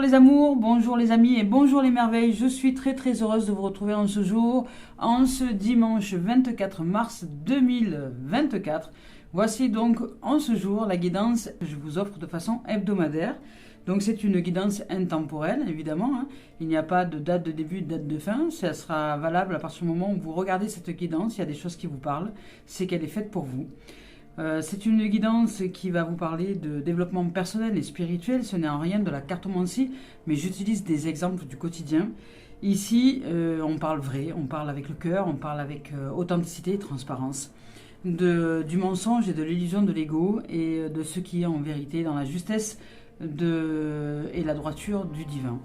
les amours, bonjour les amis et bonjour les merveilles. Je suis très heureuse de vous retrouver en ce jour, en ce dimanche 24 mars 2024. Voici donc en ce jour la guidance que je vous offre de façon hebdomadaire. Donc c'est une guidance intemporelle évidemment, hein. Il n'y a pas de date de début, de date de fin. Ça sera valable à partir du moment où vous regardez cette guidance, il y a des choses qui vous parlent, c'est qu'elle est faite pour vous. C'est une guidance qui va vous parler de développement personnel et spirituel. Ce n'est en rien de la cartomancie, mais j'utilise des exemples du quotidien. Ici, on parle vrai, on parle avec le cœur, on parle avec authenticité et transparence. Du mensonge et de l'illusion de l'ego et de ce qui est en vérité dans la justesse et la droiture du divin.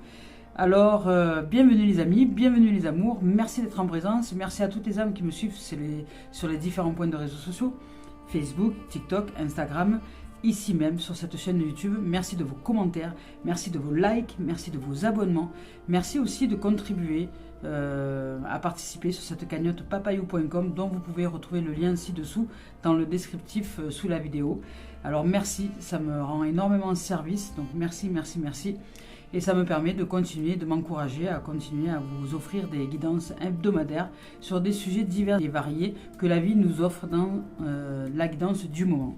Alors, bienvenue les amis, bienvenue les amours, merci d'être en présence, merci à toutes les âmes qui me suivent sur les différents points de réseaux sociaux. Facebook, TikTok, Instagram, ici même sur cette chaîne de YouTube. Merci de vos commentaires, merci de vos likes, merci de vos abonnements. Merci aussi de contribuer à participer sur cette cagnotte papayou.com dont vous pouvez retrouver le lien ci-dessous dans le descriptif sous la vidéo. Alors merci, ça me rend énormément service, donc merci. Et ça me permet de continuer, de m'encourager à continuer à vous offrir des guidances hebdomadaires sur des sujets divers et variés que la vie nous offre dans la guidance du moment.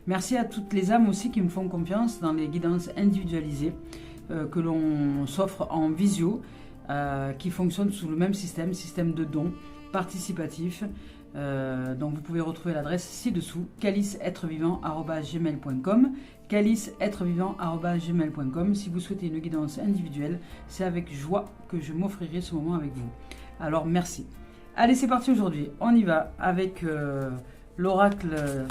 Merci à toutes les âmes aussi qui me font confiance dans les guidances individualisées que l'on s'offre en visio, qui fonctionnent sous le même système de dons participatif. Donc vous pouvez retrouver l'adresse ci-dessous, caliceêtrevivant@gmail.com, caliceêtrevivant@gmail.com. Si vous souhaitez une guidance individuelle, c'est avec joie que je m'offrirai ce moment avec vous. Alors merci. Allez, c'est parti aujourd'hui. On y va avec l'oracle,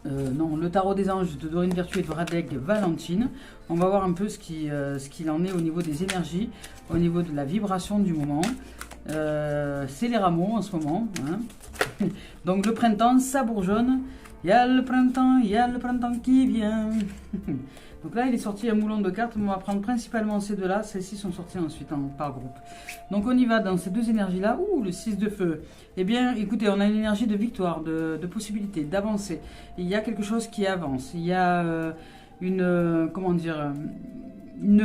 le tarot des anges de Dorine Virtue et de Radeg Valentine. On va voir un peu ce qu'il en est au niveau des énergies, au niveau de la vibration du moment. C'est les rameaux en ce moment, hein. Donc le printemps, ça bourgeonne. Il y a le printemps qui vient. Donc là, il est sorti un moulon de cartes. On va prendre principalement ces deux-là. Celles-ci sont sorties ensuite par groupe. Donc on y va dans ces deux énergies-là. Ouh, le 6 de feu. Eh bien, écoutez, on a une énergie de victoire, de possibilité, d'avancer. Il y a quelque chose qui avance. Il y a une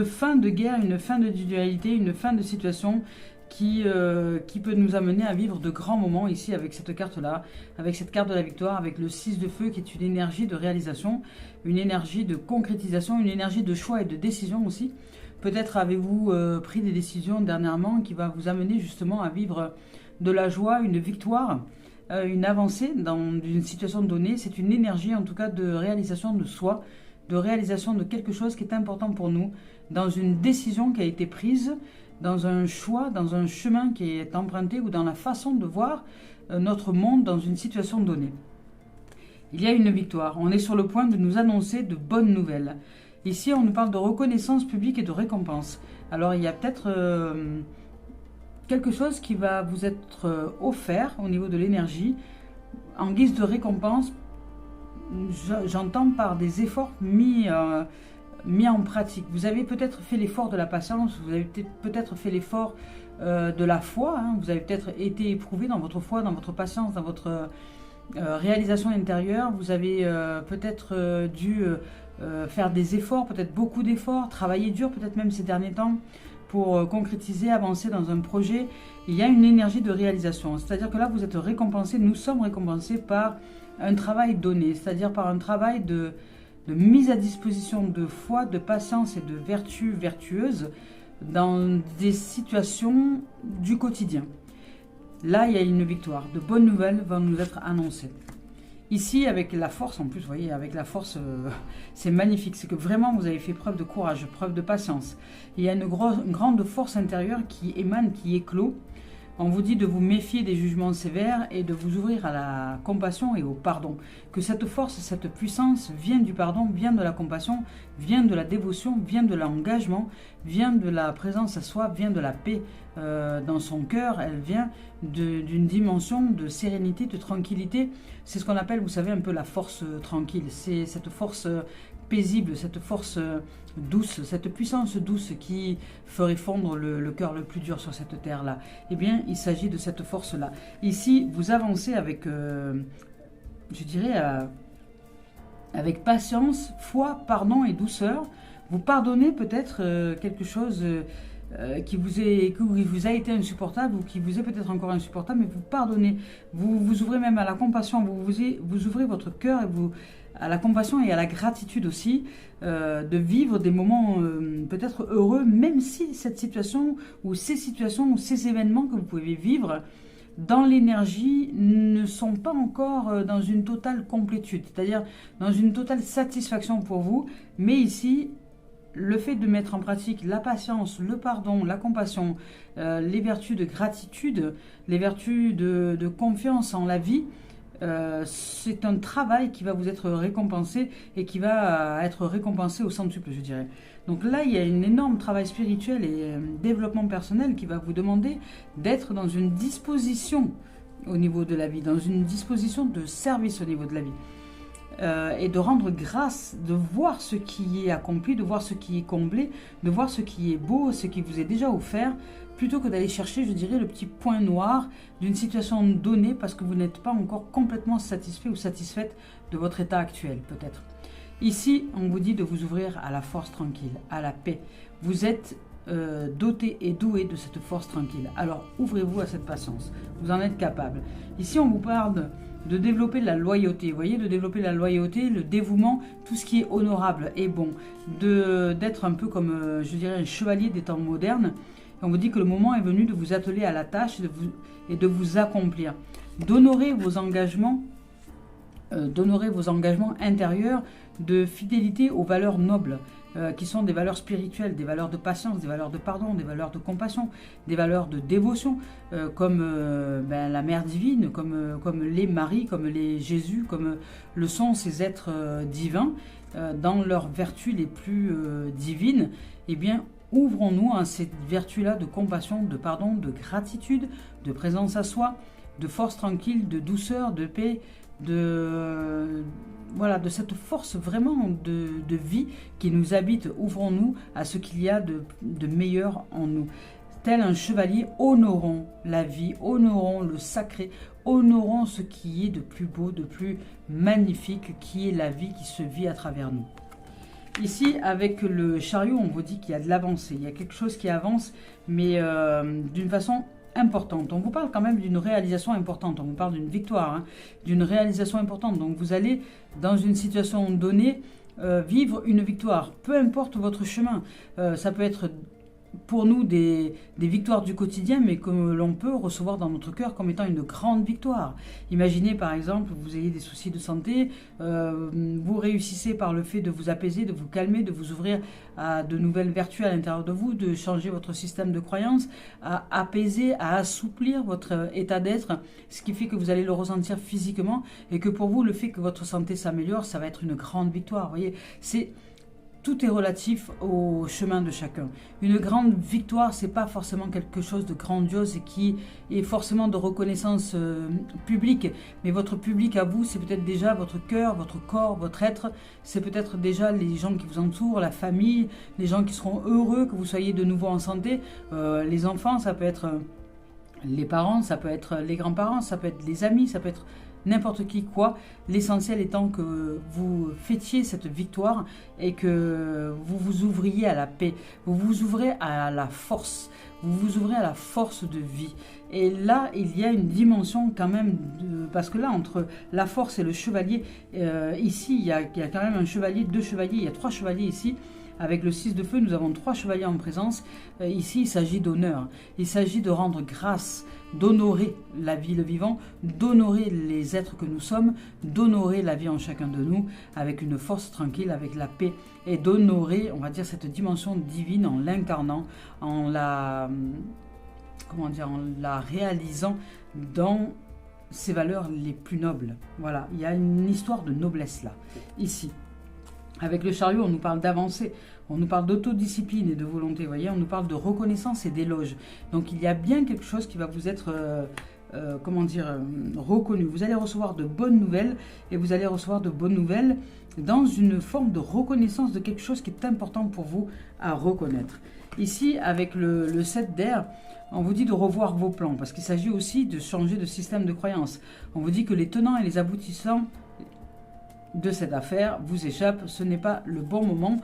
fin de guerre, une fin de dualité, une fin de situation qui peut nous amener à vivre de grands moments ici avec cette carte-là, avec cette carte de la victoire, avec le 6 de feu qui est une énergie de réalisation, une énergie de concrétisation, une énergie de choix et de décision aussi. Peut-être avez-vous pris des décisions dernièrement qui va vous amener justement à vivre de la joie, une victoire, une avancée dans une situation donnée. C'est une énergie en tout cas de réalisation de soi, de réalisation de quelque chose qui est important pour nous, dans une décision qui a été prise, dans un choix, dans un chemin qui est emprunté ou dans la façon de voir notre monde dans une situation donnée. Il y a une victoire. On est sur le point de nous annoncer de bonnes nouvelles. Ici, on nous parle de reconnaissance publique et de récompense. Alors, il y a peut-être quelque chose qui va vous être offert au niveau de l'énergie en guise de récompense. J'entends par des efforts mis en pratique. Vous avez peut-être fait l'effort de la patience, vous avez peut-être fait l'effort de la foi, hein. Vous avez peut-être été éprouvé dans votre foi, dans votre patience, dans votre réalisation intérieure. Vous avez peut-être dû faire des efforts, peut-être beaucoup d'efforts, travailler dur peut-être même ces derniers temps pour concrétiser, avancer dans un projet. Il y a une énergie de réalisation, c'est-à-dire que là vous êtes récompensé, nous sommes récompensés par un travail donné, c'est-à-dire par un travail de mise à disposition de foi, de patience et de vertu vertueuse dans des situations du quotidien. Là, il y a une victoire. De bonnes nouvelles vont nous être annoncées. Ici, avec la force, en plus, vous voyez, avec la force, c'est magnifique. C'est que vraiment, vous avez fait preuve de courage, preuve de patience. Il y a une grande force intérieure qui émane, qui éclot. On vous dit de vous méfier des jugements sévères et de vous ouvrir à la compassion et au pardon. Que cette force, cette puissance vient du pardon, vient de la compassion, vient de la dévotion, vient de l'engagement, vient de la présence à soi, vient de la paix dans son cœur. Elle vient d'une dimension de sérénité, de tranquillité. C'est ce qu'on appelle, vous savez, un peu la force tranquille. C'est cette force paisible, cette force douce, cette puissance douce qui ferait fondre le cœur le plus dur sur cette terre-là. Eh bien, il s'agit de cette force-là. Ici, vous avancez avec, je dirais, avec patience, foi, pardon et douceur. Vous pardonnez peut-être quelque chose qui vous a été insupportable ou qui vous est peut-être encore insupportable, mais vous pardonnez. Vous vous ouvrez même à la compassion, vous ouvrez votre cœur et à la compassion et à la gratitude aussi, de vivre des moments peut-être heureux, même si cette situation ou ces événements que vous pouvez vivre dans l'énergie ne sont pas encore dans une totale complétude, c'est-à-dire dans une totale satisfaction pour vous, mais ici, le fait de mettre en pratique la patience, le pardon, la compassion, les vertus de gratitude, les vertus de confiance en la vie, c'est un travail qui va vous être récompensé et qui va être récompensé au centuple, je dirais. Donc là, il y a un énorme travail spirituel et développement personnel qui va vous demander d'être dans une disposition au niveau de la vie, dans une disposition de service au niveau de la vie. Et de rendre grâce, de voir ce qui est accompli, de voir ce qui est comblé, de voir ce qui est beau, ce qui vous est déjà offert, plutôt que d'aller chercher, je dirais, le petit point noir d'une situation donnée parce que vous n'êtes pas encore complètement satisfait ou satisfaite de votre état actuel, peut-être. Ici, on vous dit de vous ouvrir à la force tranquille, à la paix. Vous êtes doté et doué de cette force tranquille. Alors, ouvrez-vous à cette patience. Vous en êtes capable. Ici, on vous parle de développer la loyauté, vous voyez, de développer la loyauté, le dévouement, tout ce qui est honorable et bon, d'être un peu comme, je dirais, un chevalier des temps modernes. On vous dit que le moment est venu de vous atteler à la tâche et de vous accomplir, d'honorer vos engagements intérieurs, de fidélité aux valeurs nobles, qui sont des valeurs spirituelles, des valeurs de patience, des valeurs de pardon, des valeurs de compassion, des valeurs de dévotion, comme la Mère divine, comme les Marie, comme les Jésus, comme le sont ces êtres divins, dans leurs vertus les plus divines. Eh bien, ouvrons-nous à cette vertu-là de compassion, de pardon, de gratitude, de présence à soi, de force tranquille, de douceur, de paix, de cette force vraiment de vie qui nous habite. Ouvrons-nous à ce qu'il y a de meilleur en nous. Tel un chevalier, honorons la vie, honorons le sacré, honorons ce qui est de plus beau, de plus magnifique, qui est la vie qui se vit à travers nous. Ici, avec le chariot, on vous dit qu'il y a de l'avancée. Il y a quelque chose qui avance, mais d'une façon importante. On vous parle quand même d'une réalisation importante. On vous parle d'une victoire, d'une réalisation importante. Donc, vous allez, dans une situation donnée, vivre une victoire. Peu importe votre chemin. Ça peut être pour nous des victoires du quotidien, mais que l'on peut recevoir dans notre cœur comme étant une grande victoire. Imaginez par exemple, vous ayez des soucis de santé, vous réussissez par le fait de vous apaiser, de vous calmer, de vous ouvrir à de nouvelles vertus à l'intérieur de vous, de changer votre système de croyance, à apaiser, à assouplir votre état d'être, ce qui fait que vous allez le ressentir physiquement et que pour vous, le fait que votre santé s'améliore, ça va être une grande victoire. Vous voyez, tout est relatif au chemin de chacun. Une grande victoire, c'est pas forcément quelque chose de grandiose et qui est forcément de reconnaissance publique. Mais votre public à vous, c'est peut-être déjà votre cœur, votre corps, votre être. C'est peut-être déjà les gens qui vous entourent, la famille, les gens qui seront heureux que vous soyez de nouveau en santé. Les enfants, ça peut être les parents, ça peut être les grands-parents, ça peut être les amis, ça peut être n'importe qui, quoi. L'essentiel étant que vous fêtiez cette victoire et que vous vous ouvriez à la paix. Vous vous ouvrez à la force. Vous vous ouvrez à la force de vie. Et là, il y a une dimension quand même, parce que là, entre la force et le chevalier, ici, il y a quand même un chevalier, 2 chevaliers, il y a 3 chevaliers ici. Avec le 6 de feu, nous avons 3 chevaliers en présence. Ici, il s'agit d'honneur. Il s'agit de rendre grâce, d'honorer la vie, le vivant, d'honorer les êtres que nous sommes, d'honorer la vie en chacun de nous, avec une force tranquille, avec la paix, et d'honorer, on va dire, cette dimension divine en l'incarnant, en la réalisant dans ses valeurs les plus nobles. Voilà, il y a une histoire de noblesse là, ici. Avec le chariot, on nous parle d'avancer, on nous parle d'autodiscipline et de volonté, vous voyez, on nous parle de reconnaissance et d'éloge. Donc il y a bien quelque chose qui va vous être, reconnu. Vous allez recevoir de bonnes nouvelles et vous allez recevoir de bonnes nouvelles dans une forme de reconnaissance de quelque chose qui est important pour vous à reconnaître. Ici, avec le 7 d'air, on vous dit de revoir vos plans parce qu'il s'agit aussi de changer de système de croyance. On vous dit que les tenants et les aboutissants de cette affaire vous échappe, ce n'est pas le bon moment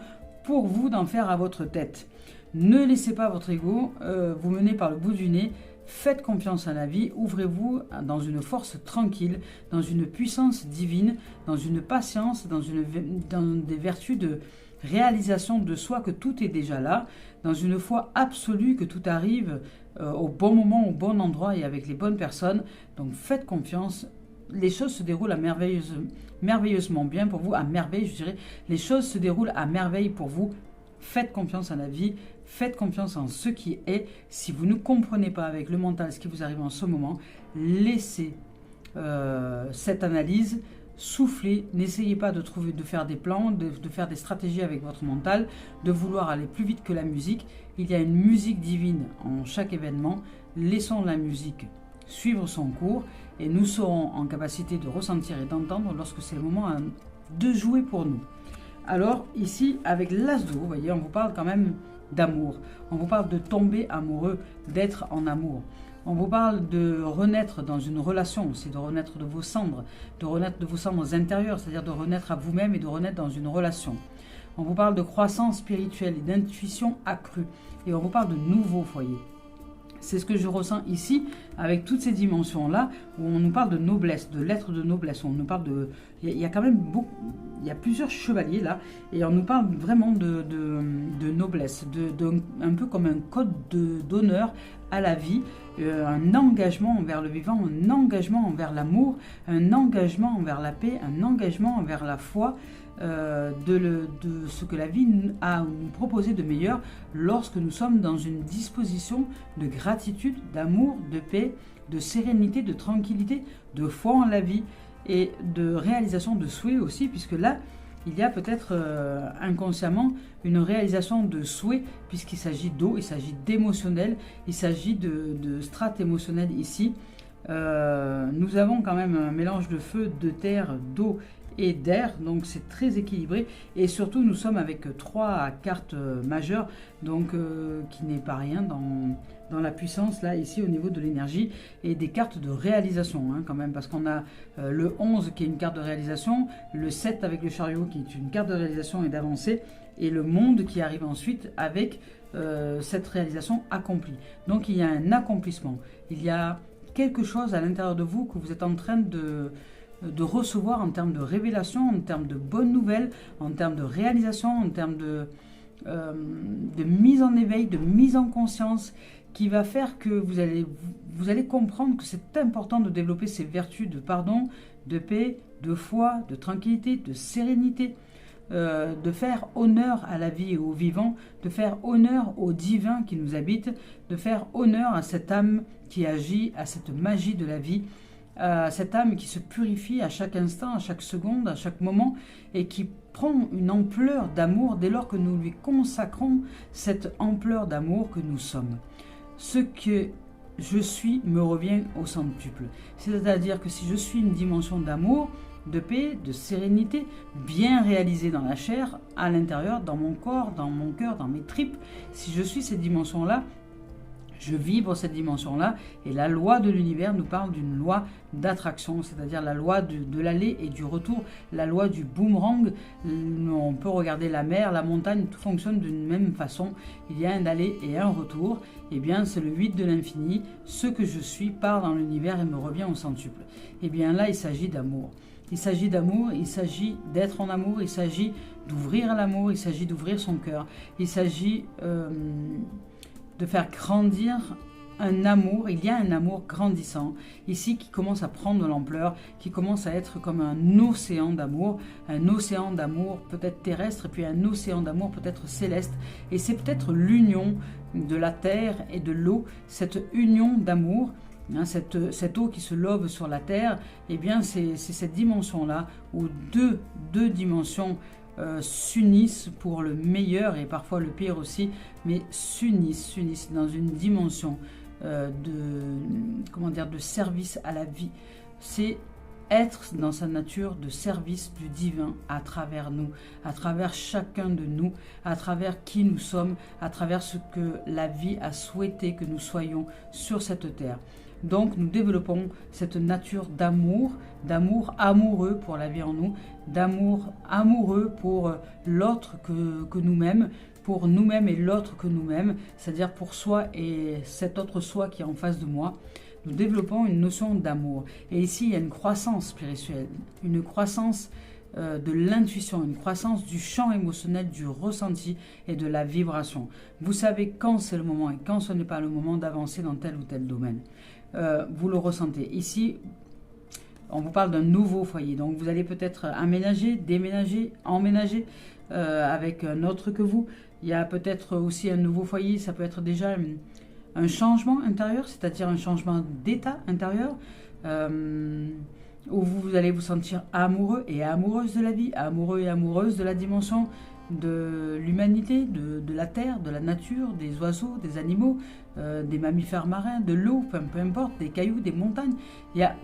pour vous d'en faire à votre tête. Ne laissez pas votre ego vous mener par le bout du nez. Faites confiance à la vie, ouvrez-vous dans une force tranquille, dans une puissance divine, dans une patience, dans des vertus de réalisation de soi, que tout est déjà là, dans une foi absolue que tout arrive au bon moment, au bon endroit et avec les bonnes personnes. Donc faites confiance, les choses se déroulent merveilleusement bien pour vous, à merveille je dirais, les choses se déroulent à merveille pour vous. Faites confiance à la vie, faites confiance en ce qui est. Si vous ne comprenez pas avec le mental ce qui vous arrive en ce moment, laissez cette analyse souffler. N'essayez pas de faire des plans, de faire des stratégies avec votre mental, de vouloir aller plus vite que la musique. Il y a une musique divine en chaque événement. Laissons la musique suivre son cours et nous serons en capacité de ressentir et d'entendre lorsque c'est le moment de jouer pour nous. Alors ici, avec l'As d'eau, vous voyez, on vous parle quand même d'amour. On vous parle de tomber amoureux, d'être en amour. On vous parle de renaître dans une relation aussi, de renaître de vos cendres intérieures, c'est-à-dire de renaître à vous-même et de renaître dans une relation. On vous parle de croissance spirituelle et d'intuition accrue. Et on vous parle de nouveaux foyers. C'est ce que je ressens ici, avec toutes ces dimensions-là, où on nous parle de noblesse, de l'être de noblesse. On nous parle de... Il y a quand même beaucoup... Il y a plusieurs chevaliers là, et on nous parle vraiment de noblesse, un peu comme un code d'honneur à la vie, un engagement envers le vivant, un engagement envers l'amour, un engagement envers la paix, un engagement envers la foi, de ce que la vie a à nous proposer de meilleur lorsque nous sommes dans une disposition de gratitude, d'amour, de paix, de sérénité, de tranquillité, de foi en la vie et de réalisation de souhaits aussi, puisque là, il y a peut-être inconsciemment une réalisation de souhaits, puisqu'il s'agit d'eau, il s'agit d'émotionnel, il s'agit de strates émotionnelles ici. Nous avons quand même un mélange de feu, de terre, d'eau et d'air, donc c'est très équilibré, et surtout nous sommes avec 3 cartes majeures, donc qui n'est pas rien dans la puissance là ici au niveau de l'énergie, et des cartes de réalisation quand même, parce qu'on a le 11 qui est une carte de réalisation, le 7 avec le chariot qui est une carte de réalisation et d'avancée, et le monde qui arrive ensuite avec cette réalisation accomplie. Donc il y a un accomplissement, il y a quelque chose à l'intérieur de vous que vous êtes en train de recevoir en termes de révélation, en termes de bonnes nouvelles, en termes de réalisation, en termes de mise en éveil, de mise en conscience, qui va faire que vous allez comprendre que c'est important de développer ces vertus de pardon, de paix, de foi, de tranquillité, de sérénité, de faire honneur à la vie et au vivant, de faire honneur au divin qui nous habite, de faire honneur à cette âme qui agit, à cette magie de la vie, cette âme qui se purifie à chaque instant, à chaque seconde, à chaque moment, et qui prend une ampleur d'amour dès lors que nous lui consacrons cette ampleur d'amour que nous sommes. Ce que je suis me revient au centuple. C'est-à-dire que si je suis une dimension d'amour, de paix, de sérénité, bien réalisée dans la chair, à l'intérieur, dans mon corps, dans mon cœur, dans mes tripes, si je suis cette dimension-là, je vibre cette dimension-là, et la loi de l'univers nous parle d'une loi d'attraction, c'est-à-dire la loi de l'aller et du retour, la loi du boomerang. On peut regarder la mer, la montagne, tout fonctionne d'une même façon. Il y a un aller et un retour. Et bien, c'est le 8 de l'infini. Ce que je suis part dans l'univers et me revient au centuple. Et bien là, il s'agit d'amour. Il s'agit d'amour, il s'agit d'être en amour, il s'agit d'ouvrir à l'amour, il s'agit d'ouvrir son cœur. Il s'agit de faire grandir un amour. Il y a un amour grandissant ici qui commence à prendre de l'ampleur, qui commence à être comme un océan d'amour peut-être terrestre, et puis un océan d'amour peut-être céleste, et c'est peut-être l'union de la terre et de l'eau, cette union d'amour, cette eau qui se love sur la terre. Et bien c'est cette dimension-là où deux dimensions s'unissent pour le meilleur et parfois le pire aussi, mais s'unissent dans une dimension de service à la vie. C'est être dans sa nature de service du divin à travers nous, à travers chacun de nous, à travers qui nous sommes, à travers ce que la vie a souhaité que nous soyons sur cette terre. Donc nous développons cette nature d'amour, d'amour amoureux pour la vie en nous, d'amour amoureux pour l'autre que nous-mêmes, pour nous-mêmes et l'autre que nous-mêmes, c'est-à-dire pour soi et cet autre soi qui est en face de moi. Nous développons une notion d'amour. Et ici, il y a une croissance spirituelle, une croissance de l'intuition, une croissance du champ émotionnel, du ressenti et de la vibration. Vous savez quand c'est le moment et quand ce n'est pas le moment d'avancer dans tel ou tel domaine. Vous le ressentez. Ici, on vous parle d'un nouveau foyer. Donc, vous allez peut-être aménager, déménager, emménager avec un autre que vous. Il y a peut-être aussi un nouveau foyer. Ça peut être déjà un changement intérieur, c'est-à-dire un changement d'état intérieur, où vous allez vous sentir amoureux et amoureuse de la vie, amoureux et amoureuse de la dimension de l'humanité, de la terre, de la nature, des oiseaux, des animaux, des mammifères marins, de l'eau, peu importe, des cailloux, des montagnes.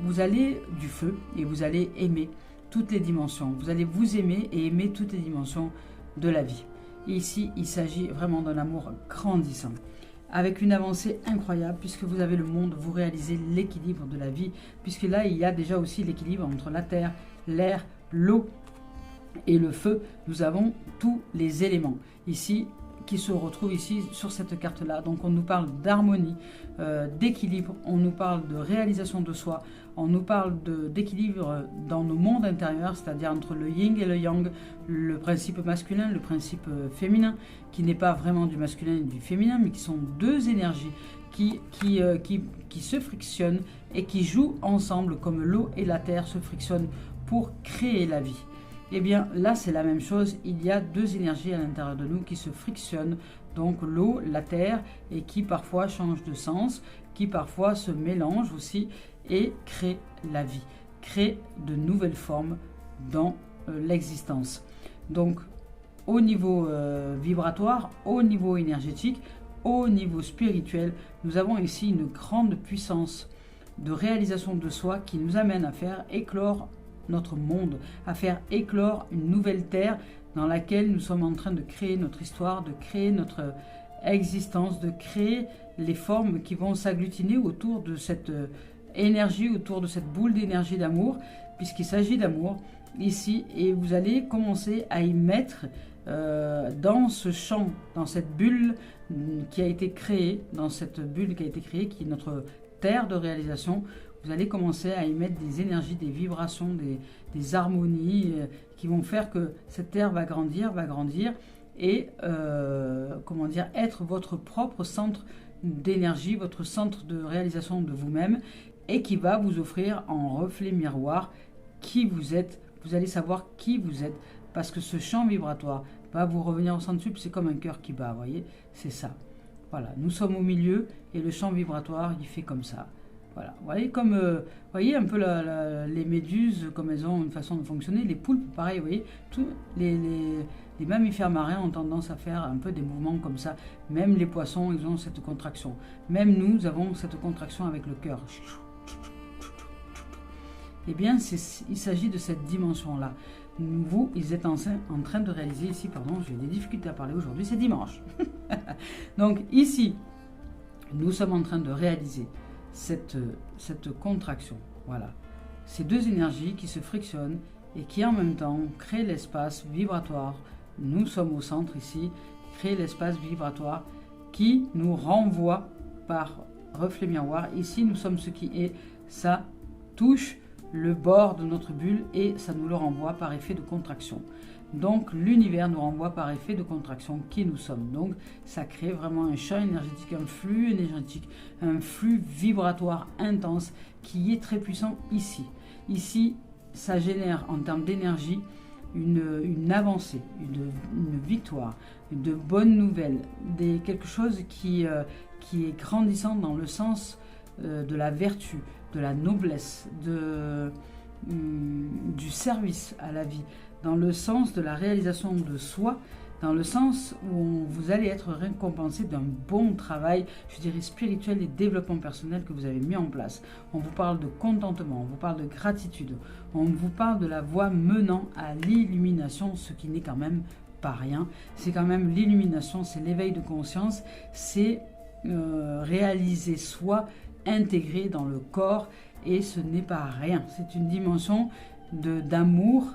Vous allez du feu et vous allez aimer toutes les dimensions. Vous allez vous aimer et aimer toutes les dimensions de la vie. Et ici, il s'agit vraiment d'un amour grandissant, avec une avancée incroyable, puisque vous avez le monde, vous réalisez l'équilibre de la vie, puisque là, il y a déjà aussi l'équilibre entre la terre, l'air, l'eau et le feu. Nous avons tous les éléments ici qui se retrouvent ici sur cette carte-là. Donc on nous parle d'harmonie, d'équilibre, on nous parle de réalisation de soi, on nous parle d'équilibre dans nos mondes intérieurs, c'est-à-dire entre le yin et le yang, le principe masculin, le principe féminin, qui n'est pas vraiment du masculin et du féminin, mais qui sont deux énergies qui se frictionnent et qui jouent ensemble comme l'eau et la terre se frictionnent pour créer la vie. Eh bien là c'est la même chose, il y a deux énergies à l'intérieur de nous qui se frictionnent, donc l'eau, la terre, et qui parfois changent de sens, qui parfois se mélangent aussi et créent la vie, créent de nouvelles formes dans l'existence. Donc au niveau vibratoire, au niveau énergétique, au niveau spirituel, nous avons ici une grande puissance de réalisation de soi qui nous amène à faire éclore notre monde, à faire éclore une nouvelle terre dans laquelle nous sommes en train de créer notre histoire, de créer notre existence, de créer les formes qui vont s'agglutiner autour de cette énergie, autour de cette boule d'énergie d'amour, puisqu'il s'agit d'amour ici, et vous allez commencer à y mettre dans ce champ, dans cette bulle qui a été créée, qui est notre terre de réalisation. Vous allez commencer à y mettre des énergies, des vibrations, des harmonies qui vont faire que cette terre va grandir et être votre propre centre d'énergie, votre centre de réalisation de vous-même, et qui va vous offrir en reflet miroir qui vous êtes. Vous allez savoir qui vous êtes, parce que ce champ vibratoire va vous revenir au centre sub, c'est comme un cœur qui bat, vous voyez, c'est ça. Voilà, nous sommes au milieu et le champ vibratoire, il fait comme ça. Voilà, vous voyez, voyez un peu les méduses, comme elles ont une façon de fonctionner, les poulpes, pareil, vous voyez, tous les mammifères marins ont tendance à faire un peu des mouvements comme ça, même les poissons, ils ont cette contraction, même nous avons cette contraction avec le cœur. Eh bien, il s'agit de cette dimension-là. Vous, ils êtes en train de réaliser ici, j'ai des difficultés à parler aujourd'hui, c'est dimanche. Donc ici, nous sommes en train de réaliser cette contraction. Voilà. Ces deux énergies qui se frictionnent et qui en même temps créent l'espace vibratoire. Nous sommes au centre ici, créent l'espace vibratoire qui nous renvoie par reflet miroir. Ici, nous sommes ce qui est, ça touche le bord de notre bulle et ça nous le renvoie par effet de contraction. Donc l'univers nous renvoie par effet de contraction qui nous sommes. Donc ça crée vraiment un champ énergétique, un flux énergétique, un flux vibratoire intense qui est très puissant ici. Ici, ça génère en termes d'énergie une avancée, une victoire, de bonnes nouvelles, quelque chose qui est grandissant dans le sens de la vertu, de la noblesse, du service à la vie, dans le sens de la réalisation de soi dans le sens où vous allez être récompensé d'un bon travail, je dirais spirituel et développement personnel que vous avez mis en place. On vous parle de contentement, on vous parle de gratitude, on vous parle de la voie menant à l'illumination, ce qui n'est quand même pas rien. C'est quand même l'illumination, c'est l'éveil de conscience, c'est réaliser soi, intégré dans le corps, et ce n'est pas rien. C'est une dimension d'amour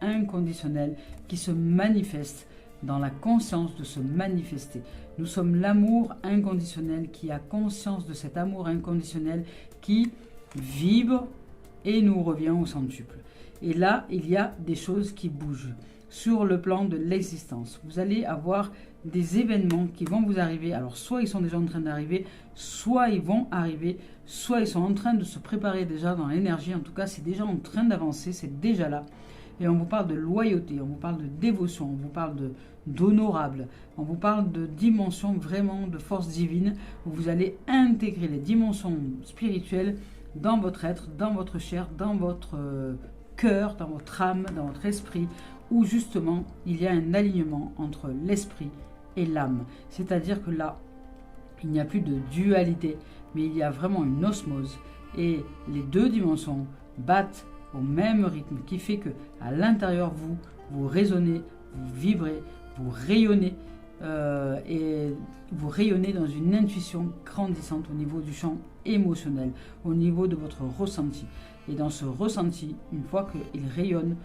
inconditionnel qui se manifeste dans la conscience de se manifester. Nous sommes l'amour inconditionnel qui a conscience de cet amour inconditionnel qui vibre et nous revient au centuple. Et là, il y a des choses qui bougent sur le plan de l'existence. Vous allez avoir des événements qui vont vous arriver. Alors, soit ils sont déjà en train d'arriver, soit ils vont arriver, soit ils sont en train de se préparer déjà dans l'énergie. En tout cas, c'est déjà en train d'avancer, c'est déjà là. Et on vous parle de loyauté, on vous parle de dévotion, on vous parle d'honorable, on vous parle de dimension vraiment de force divine, où vous allez intégrer les dimensions spirituelles dans votre être, dans votre chair, dans votre cœur, dans votre âme, dans votre esprit, où justement il y a un alignement entre l'esprit et l'âme. C'est-à-dire que là, il n'y a plus de dualité, mais il y a vraiment une osmose, et les deux dimensions battent au même rythme, qui fait que à l'intérieur vous résonnez, vous vibrez, vous rayonnez, et vous rayonnez dans une intuition grandissante au niveau du champ émotionnel, au niveau de votre ressenti. Et dans ce ressenti, une fois qu'il rayonne,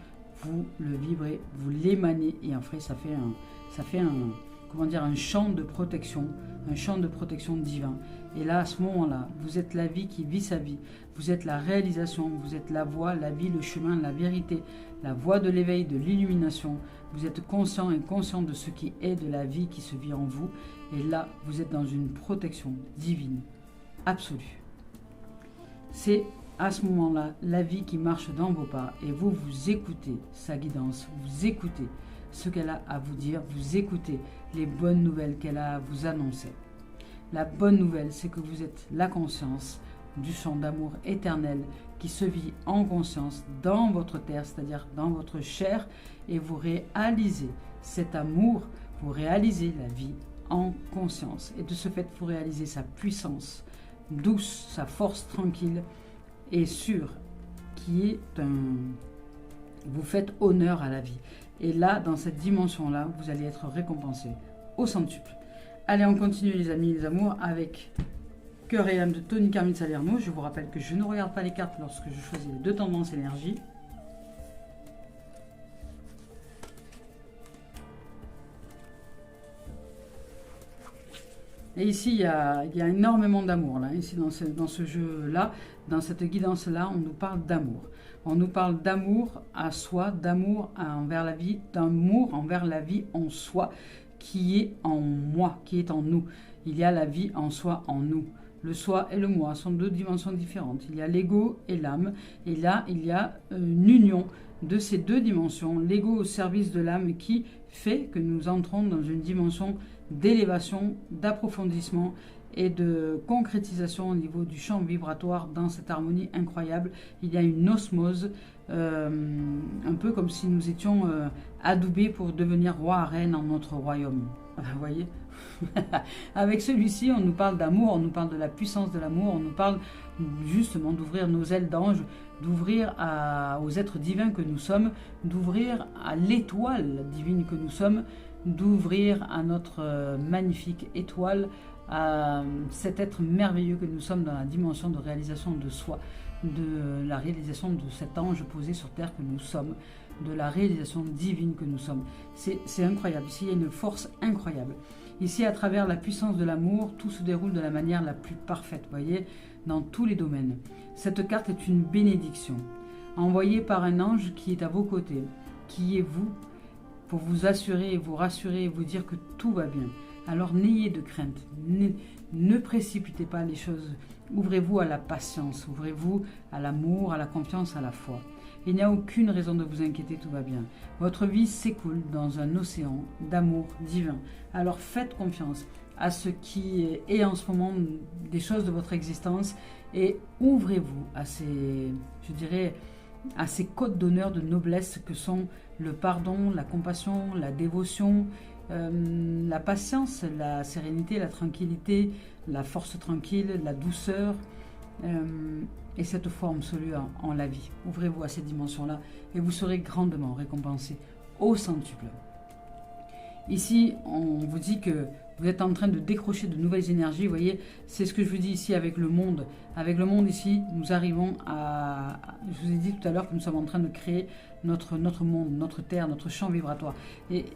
vous le vibrez, vous l'émanez, et en fait ça fait un champ de protection, un champ de protection divin. Et là, à ce moment-là, vous êtes la vie qui vit sa vie. Vous êtes la réalisation, vous êtes la voie, la vie, le chemin, la vérité, la voie de l'éveil, de l'illumination. Vous êtes conscient et conscient de ce qui est de la vie qui se vit en vous. Et là, vous êtes dans une protection divine, absolue. C'est à ce moment-là la vie qui marche dans vos pas. Et vous écoutez sa guidance, vous écoutez ce qu'elle a à vous dire, vous écoutez les bonnes nouvelles qu'elle a à vous annoncer. La bonne nouvelle, c'est que vous êtes la conscience du champ d'amour éternel qui se vit en conscience dans votre terre, c'est-à-dire dans votre chair, et vous réalisez cet amour, vous réalisez la vie en conscience. Et de ce fait, vous réalisez sa puissance douce, sa force tranquille et sûre, qui est vous faites honneur à la vie. Et là, dans cette dimension-là, vous allez être récompensé au centuple. Allez, on continue les amis, les amours, avec Cœur et âme de Tony Carmine Salerno. Je vous rappelle que je ne regarde pas les cartes lorsque je choisis les deux tendances énergie. Et ici, il y a énormément d'amour. Là. Ici, dans ce jeu-là, dans cette guidance-là, on nous parle d'amour. On nous parle d'amour à soi, d'amour envers la vie, d'amour envers la vie en soi, qui est en moi, qui est en nous. Il y a la vie en soi, en nous. Le soi et le moi sont deux dimensions différentes. Il y a l'ego et l'âme. Et là, il y a une union de ces deux dimensions. L'ego au service de l'âme qui fait que nous entrons dans une dimension d'élévation, d'approfondissement et de concrétisation au niveau du champ vibratoire dans cette harmonie incroyable. Il y a une osmose, un peu comme si nous étions adoubés pour devenir roi, reine en notre royaume. Vous voyez? Avec celui-ci, on nous parle d'amour, on nous parle de la puissance de l'amour, on nous parle justement d'ouvrir nos ailes d'ange, d'ouvrir aux êtres divins que nous sommes, d'ouvrir à l'étoile divine que nous sommes, d'ouvrir à notre magnifique étoile, à cet être merveilleux que nous sommes dans la dimension de réalisation de soi, de la réalisation de cet ange posé sur terre que nous sommes, de la réalisation divine que nous sommes. C'est incroyable, ici il y a une force incroyable. Ici, à travers la puissance de l'amour, tout se déroule de la manière la plus parfaite, vous voyez, dans tous les domaines. Cette carte est une bénédiction, envoyée par un ange qui est à vos côtés, qui est vous, pour vous assurer, vous rassurer et vous dire que tout va bien. Alors n'ayez de crainte, ne précipitez pas les choses, ouvrez-vous à la patience, ouvrez-vous à l'amour, à la confiance, à la foi. Il n'y a aucune raison de vous inquiéter, tout va bien. Votre vie s'écoule dans un océan d'amour divin. Alors faites confiance à ce qui est en ce moment des choses de votre existence et ouvrez-vous à ces, je dirais, à ces codes d'honneur de noblesse que sont le pardon, la compassion, la dévotion, la patience, la sérénité, la tranquillité, la force tranquille, la douceur et cette foi absolue en la vie. Ouvrez-vous à ces dimensions-là et vous serez grandement récompensé au centuple. Ici, on vous dit que vous êtes en train de décrocher de nouvelles énergies. Vous voyez, c'est ce que je vous dis ici avec le monde. Avec le monde ici, nous arrivons à... Je vous ai dit tout à l'heure que nous sommes en train de créer notre monde, notre terre, notre champ vibratoire. Et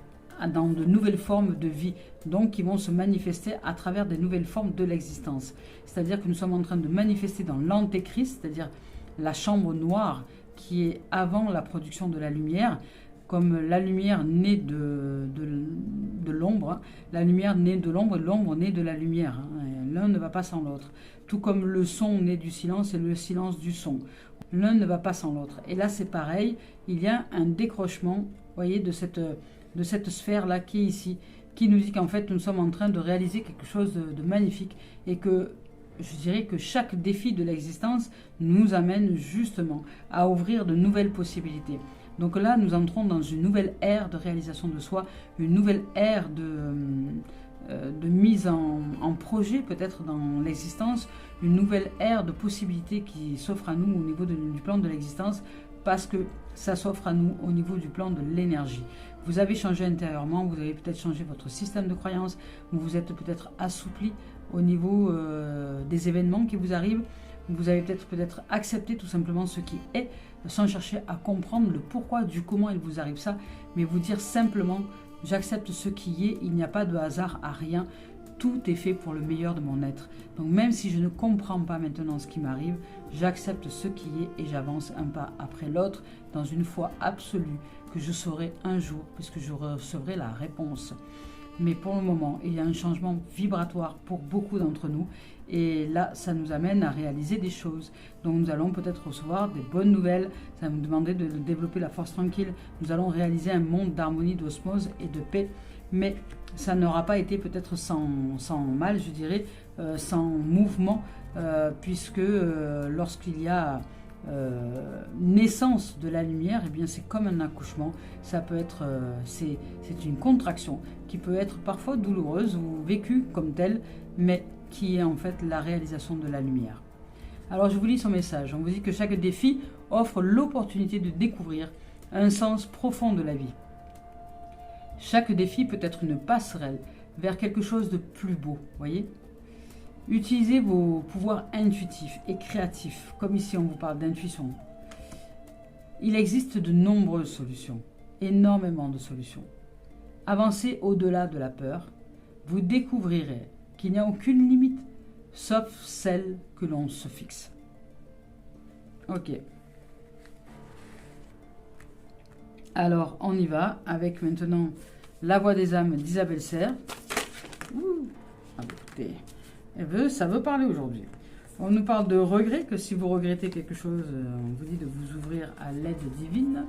dans de nouvelles formes de vie, donc qui vont se manifester à travers des nouvelles formes de l'existence. C'est-à-dire que nous sommes en train de manifester dans l'antéchrist, c'est-à-dire la chambre noire qui est avant la production de la lumière, comme la lumière naît de l'ombre, la lumière naît de l'ombre et l'ombre naît de la lumière. L'un ne va pas sans l'autre. Tout comme le son naît du silence et le silence du son. L'un ne va pas sans l'autre. Et là, c'est pareil, il y a un décrochement, voyez, de cette sphère-là qui est ici, qui nous dit qu'en fait, nous sommes en train de réaliser quelque chose de magnifique et que je dirais que chaque défi de l'existence nous amène justement à ouvrir de nouvelles possibilités. Donc là, nous entrons dans une nouvelle ère de réalisation de soi, une nouvelle ère de mise en projet peut-être dans l'existence, une nouvelle ère de possibilités qui s'offre à nous au niveau du plan de l'existence, parce que ça s'offre à nous au niveau du plan de l'énergie. Vous avez changé intérieurement, vous avez peut-être changé votre système de croyance, vous vous êtes peut-être assoupli au niveau des événements qui vous arrivent, vous avez peut-être accepté tout simplement ce qui est, sans chercher à comprendre le pourquoi du comment il vous arrive ça, mais vous dire simplement j'accepte ce qui est, il n'y a pas de hasard à rien, tout est fait pour le meilleur de mon être. Donc même si je ne comprends pas maintenant ce qui m'arrive, j'accepte ce qui est et j'avance un pas après l'autre dans une foi absolue que je saurai un jour puisque je recevrai la réponse. Mais pour le moment, il y a un changement vibratoire pour beaucoup d'entre nous. Et là, ça nous amène à réaliser des choses. Donc nous allons peut-être recevoir des bonnes nouvelles. Ça va nous demander de développer la force tranquille. Nous allons réaliser un monde d'harmonie, d'osmose et de paix. Mais ça n'aura pas été peut-être sans mal, je dirais, sans mouvement. Puisque lorsqu'il y a... naissance de la lumière, eh bien c'est comme un accouchement, ça peut être c'est une contraction qui peut être parfois douloureuse ou vécue comme telle, mais qui est en fait la réalisation de la lumière. Alors je vous lis son message, on vous dit que chaque défi offre l'opportunité de découvrir un sens profond de la vie. Chaque défi peut être une passerelle vers quelque chose de plus beau, voyez. Utilisez vos pouvoirs intuitifs et créatifs, comme ici on vous parle d'intuition. Il existe de nombreuses solutions, énormément de solutions. Avancez au-delà de la peur, vous découvrirez qu'il n'y a aucune limite, sauf celle que l'on se fixe. Ok. Alors, on y va avec maintenant la voix des âmes d'Isabelle Serre. Ah, écoutez... ça veut parler aujourd'hui. On nous parle de regret, que si vous regrettez quelque chose, on vous dit de vous ouvrir à l'aide divine.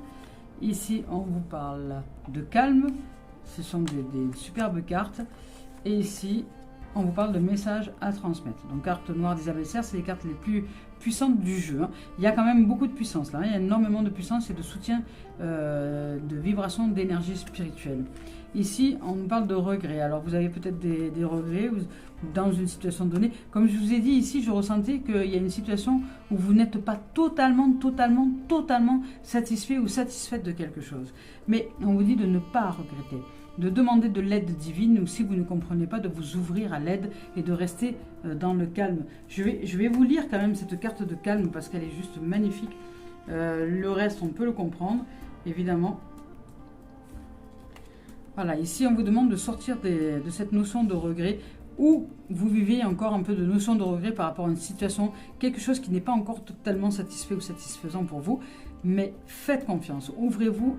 Ici, on vous parle de calme. Ce sont des superbes cartes. Et ici, on vous parle de messages à transmettre. Donc, carte noire d'Isabelle Serre, c'est les cartes les plus puissantes du jeu. Il y a quand même beaucoup de puissance là. Il y a énormément de puissance et de soutien, de vibration, d'énergie spirituelle. Ici, on nous parle de regrets. Alors, vous avez peut-être des regrets dans une situation donnée. Comme je vous ai dit ici, je ressentais qu'il y a une situation où vous n'êtes pas totalement satisfait ou satisfaite de quelque chose. Mais on vous dit de ne pas regretter, de demander de l'aide divine, ou si vous ne comprenez pas, de vous ouvrir à l'aide et de rester dans le calme. Je vais vous lire quand même cette carte de calme parce qu'elle est juste magnifique. Le reste, on peut le comprendre, évidemment. Voilà, ici on vous demande de sortir de cette notion de regret, ou vous vivez encore un peu de notion de regret par rapport à une situation, quelque chose qui n'est pas encore totalement satisfait ou satisfaisant pour vous, mais faites confiance, ouvrez-vous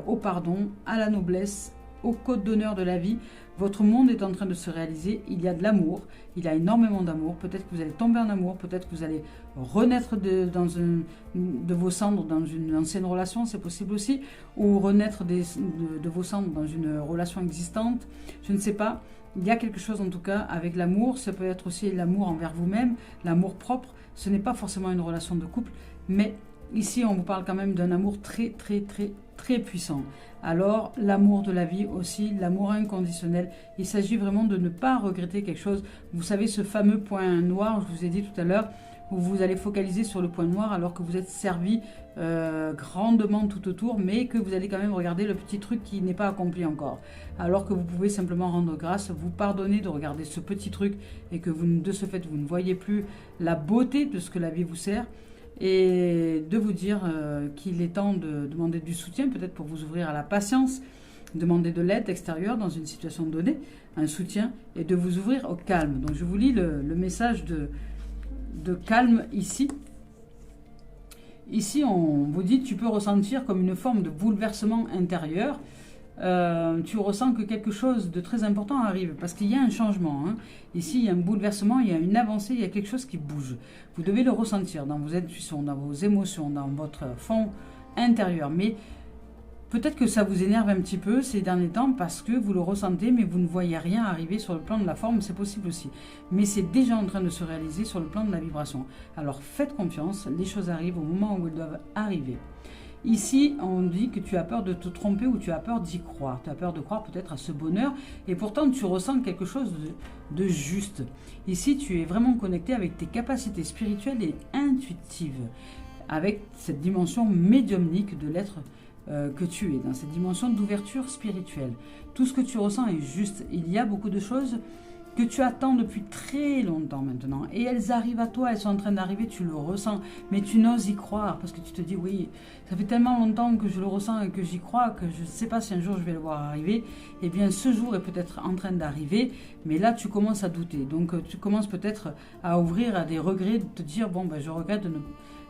au pardon, à la noblesse, au code d'honneur de la vie. Votre monde est en train de se réaliser, il y a de l'amour, il y a énormément d'amour, peut-être que vous allez tomber en amour, peut-être que vous allez renaître de vos cendres dans une ancienne relation, c'est possible aussi, ou renaître de vos cendres dans une relation existante, je ne sais pas. Il y a quelque chose en tout cas avec l'amour, ça peut être aussi l'amour envers vous-même, l'amour propre, ce n'est pas forcément une relation de couple, mais Ici, on vous parle quand même d'un amour très, très, très, très puissant. Alors, l'amour de la vie aussi, l'amour inconditionnel. Il s'agit vraiment de ne pas regretter quelque chose. Vous savez, ce fameux point noir, je vous ai dit tout à l'heure, où vous allez focaliser sur le point noir alors que vous êtes servi grandement tout autour, mais que vous allez quand même regarder le petit truc qui n'est pas accompli encore. Alors que vous pouvez simplement rendre grâce, vous pardonner de regarder ce petit truc et que vous, de ce fait, vous ne voyez plus la beauté de ce que la vie vous sert. Et de vous dire qu'il est temps de demander du soutien, peut-être pour vous ouvrir à la patience, demander de l'aide extérieure dans une situation donnée, un soutien, et de vous ouvrir au calme. Donc je vous lis le message de calme ici. Ici, on vous dit, tu peux ressentir comme une forme de bouleversement intérieur. Tu ressens que quelque chose de très important arrive, parce qu'il y a un changement. Hein. Ici, il y a un bouleversement, il y a une avancée, il y a quelque chose qui bouge. Vous devez le ressentir dans vos intuitions, dans vos émotions, dans votre fond intérieur. Mais peut-être que ça vous énerve un petit peu ces derniers temps parce que vous le ressentez, mais vous ne voyez rien arriver sur le plan de la forme, c'est possible aussi. Mais c'est déjà en train de se réaliser sur le plan de la vibration. Alors faites confiance, les choses arrivent au moment où elles doivent arriver. Ici, on dit que tu as peur de te tromper ou tu as peur d'y croire. Tu as peur de croire peut-être à ce bonheur et pourtant tu ressens quelque chose de juste. Ici, tu es vraiment connecté avec tes capacités spirituelles et intuitives, avec cette dimension médiumnique de l'être que tu es, dans cette dimension d'ouverture spirituelle. Tout ce que tu ressens est juste. Il y a beaucoup de choses que tu attends depuis très longtemps maintenant. Et elles arrivent à toi, elles sont en train d'arriver, tu le ressens. Mais tu n'oses y croire parce que tu te dis, oui, ça fait tellement longtemps que je le ressens et que j'y crois que je ne sais pas si un jour je vais le voir arriver. Eh bien, ce jour est peut-être en train d'arriver, mais là, tu commences à douter. Donc, tu commences peut-être à ouvrir à des regrets, de te dire, bon, ben, je regrette de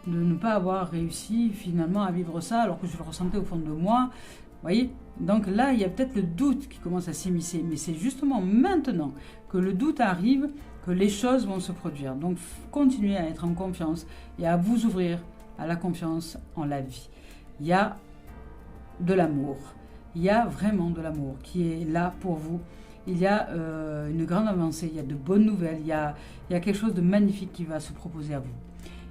ne pas avoir réussi finalement à vivre ça alors que je le ressentais au fond de moi. Vous voyez? Donc là, il y a peut-être le doute qui commence à s'immiscer. Mais c'est justement maintenant que le doute arrive que les choses vont se produire. Donc continuez à être en confiance et à vous ouvrir à la confiance en la vie. Il y a de l'amour. Il y a vraiment de l'amour qui est là pour vous. Il y a une grande avancée, il y a de bonnes nouvelles, il y a quelque chose de magnifique qui va se proposer à vous.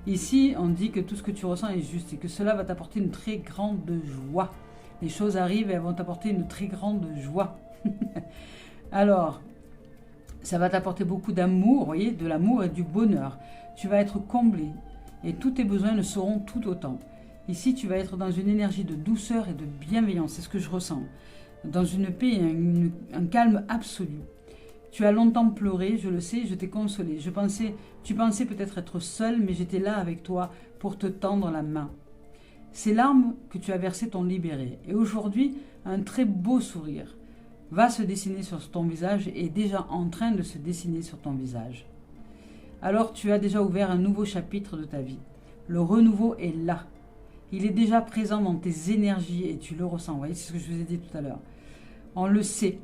Ici, on dit que tout ce que tu ressens est juste et que cela va t'apporter une très grande joie. Les choses arrivent et elles vont t'apporter une très grande joie. Alors, ça va t'apporter beaucoup d'amour, vous voyez, de l'amour et du bonheur. Tu vas être comblé et tous tes besoins le seront tout autant. Ici, tu vas être dans une énergie de douceur et de bienveillance, c'est ce que je ressens. Dans une paix et un calme absolu. Tu as longtemps pleuré, je le sais, je t'ai consolé. Tu pensais peut-être être seul, mais j'étais là avec toi pour te tendre la main. Ces larmes que tu as versées t'ont libéré. Et aujourd'hui, un très beau sourire va se dessiner sur ton visage et est déjà en train de se dessiner sur ton visage. Alors tu as déjà ouvert un nouveau chapitre de ta vie. Le renouveau est là. Il est déjà présent dans tes énergies et tu le ressens. Vous voyez, c'est ce que je vous ai dit tout à l'heure. On le sait.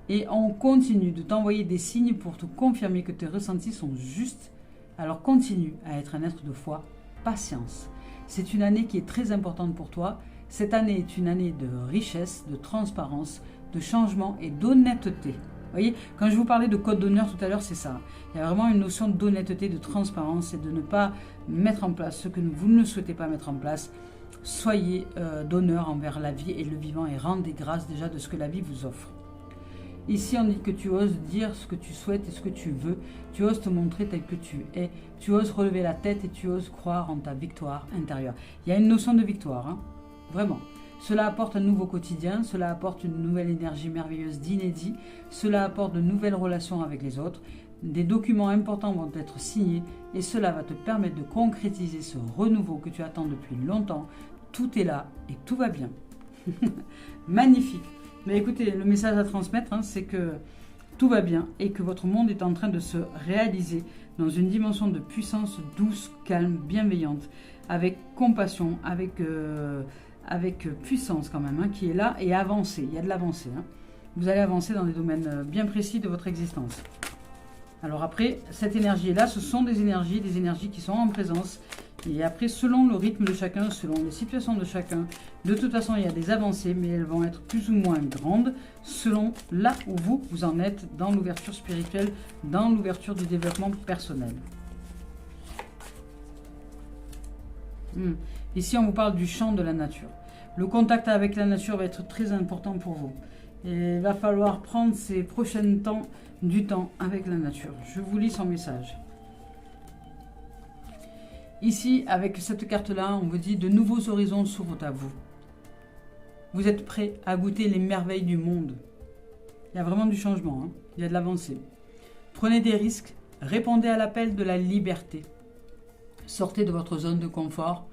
Et on continue de t'envoyer des signes pour te confirmer que tes ressentis sont justes. Alors continue à être un être de foi, patience. C'est une année qui est très importante pour toi. Cette année est une année de richesse, de transparence, de changement et d'honnêteté. Vous voyez, quand je vous parlais de code d'honneur tout à l'heure, c'est ça. Il y a vraiment une notion d'honnêteté, de transparence et de ne pas mettre en place ce que vous ne souhaitez pas mettre en place. Soyez d'honneur envers la vie et le vivant et rendez grâce déjà de ce que la vie vous offre. Ici, on dit que tu oses dire ce que tu souhaites et ce que tu veux. Tu oses te montrer tel que tu es. Tu oses relever la tête et tu oses croire en ta victoire intérieure. Il y a une notion de victoire, hein, vraiment. Cela apporte un nouveau quotidien. Cela apporte une nouvelle énergie merveilleuse d'inédit. Cela apporte de nouvelles relations avec les autres. Des documents importants vont être signés et cela va te permettre de concrétiser ce renouveau que tu attends depuis longtemps. Tout est là et tout va bien. Magnifique. Mais écoutez, le message à transmettre, hein, c'est que tout va bien et que votre monde est en train de se réaliser dans une dimension de puissance douce, calme, bienveillante, avec compassion, avec puissance quand même, hein, qui est là et avancée. Il y a de l'avancée. Hein. Vous allez avancer dans des domaines bien précis de votre existence. Alors après, cette énergie-là, ce sont des énergies qui sont en présence. Et après, selon le rythme de chacun, selon les situations de chacun, de toute façon, il y a des avancées, mais elles vont être plus ou moins grandes, selon là où vous en êtes dans l'ouverture spirituelle, dans l'ouverture du développement personnel. Ici, on vous parle du chant de la nature. Le contact avec la nature va être très important pour vous. Et il va falloir prendre ces prochains temps, du temps avec la nature. Je vous lis son message. Ici, avec cette carte-là, on vous dit de nouveaux horizons s'ouvrent à vous. Vous êtes prêts à goûter les merveilles du monde. Il y a vraiment du changement, hein. Il y a de l'avancée. Prenez des risques, répondez à l'appel de la liberté. Sortez de votre zone de confort,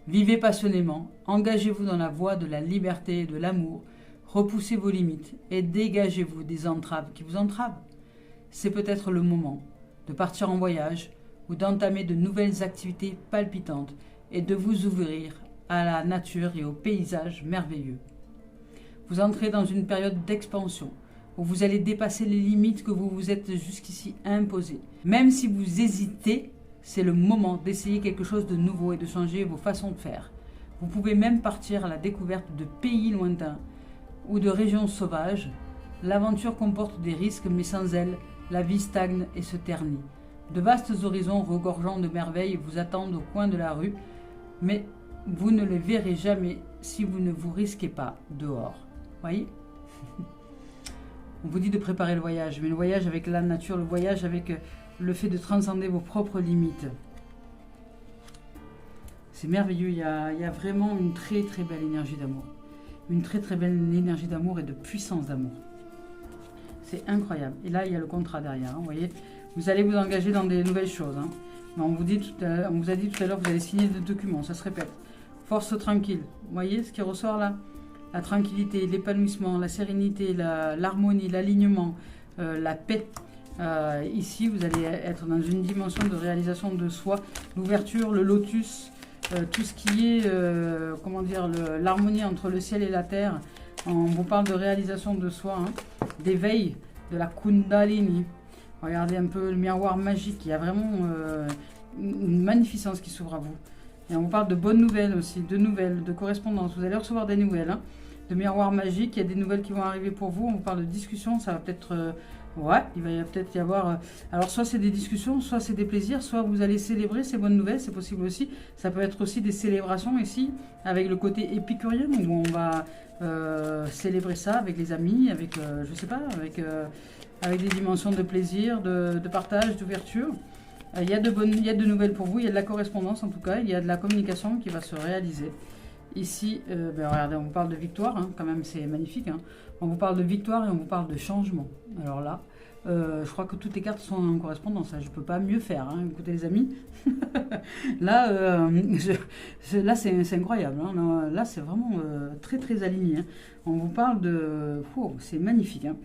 vivez passionnément, engagez-vous dans la voie de la liberté et de l'amour, repoussez vos limites et dégagez-vous des entraves qui vous entravent. C'est peut-être le moment de partir en voyage ou d'entamer de nouvelles activités palpitantes et de vous ouvrir à la nature et aux paysages merveilleux. Vous entrez dans une période d'expansion où vous allez dépasser les limites que vous vous êtes jusqu'ici imposées. Même si vous hésitez, c'est le moment d'essayer quelque chose de nouveau et de changer vos façons de faire. Vous pouvez même partir à la découverte de pays lointains ou de régions sauvages. L'aventure comporte des risques, mais sans elle, la vie stagne et se ternit. De vastes horizons regorgeant de merveilles vous attendent au coin de la rue, mais vous ne les verrez jamais si vous ne vous risquez pas dehors. Voyez ? On vous dit de préparer le voyage, mais le voyage avec la nature, le voyage avec le fait de transcender vos propres limites. C'est merveilleux, il y a vraiment une très très belle énergie d'amour. Une très très belle énergie d'amour et de puissance d'amour. C'est incroyable. Et là, il y a le contrat derrière, hein, vous voyez. Vous allez vous engager dans des nouvelles choses. Hein. On vous a dit tout à l'heure que vous allez signer des documents, ça se répète. Force tranquille. Vous voyez ce qui ressort là? La tranquillité, l'épanouissement, la sérénité, l'harmonie, l'alignement, la paix. Ici, vous allez être dans une dimension de réalisation de soi, l'ouverture, le lotus, tout ce qui est, l'harmonie entre le ciel et la terre. On vous parle de réalisation de soi, hein, d'éveil, de la Kundalini. Regardez un peu le miroir magique, il y a vraiment une magnificence qui s'ouvre à vous. Et on vous parle de bonnes nouvelles aussi, de nouvelles, de correspondances. Vous allez recevoir des nouvelles, hein, de miroir magique, il y a des nouvelles qui vont arriver pour vous. On vous parle de discussions, ça va peut-être... il va peut-être y avoir... alors soit c'est des discussions, soit c'est des plaisirs, soit vous allez célébrer ces bonnes nouvelles, c'est possible aussi. Ça peut être aussi des célébrations ici, avec le côté épicurien, où on va célébrer ça avec les amis, avec, je sais pas, avec des dimensions de plaisir, de partage, d'ouverture. Il y a de nouvelles pour vous, il y a de la correspondance en tout cas, il y a de la communication qui va se réaliser. Ici, regardez, on vous parle de victoire, hein, quand même c'est magnifique. Hein. On vous parle de victoire et on vous parle de changement. Alors là, je crois que toutes les cartes sont en correspondance, hein, je ne peux pas mieux faire, hein, écoutez les amis. Là, là c'est incroyable, hein, là c'est vraiment très très aligné. Hein. On vous parle de... c'est magnifique, hein.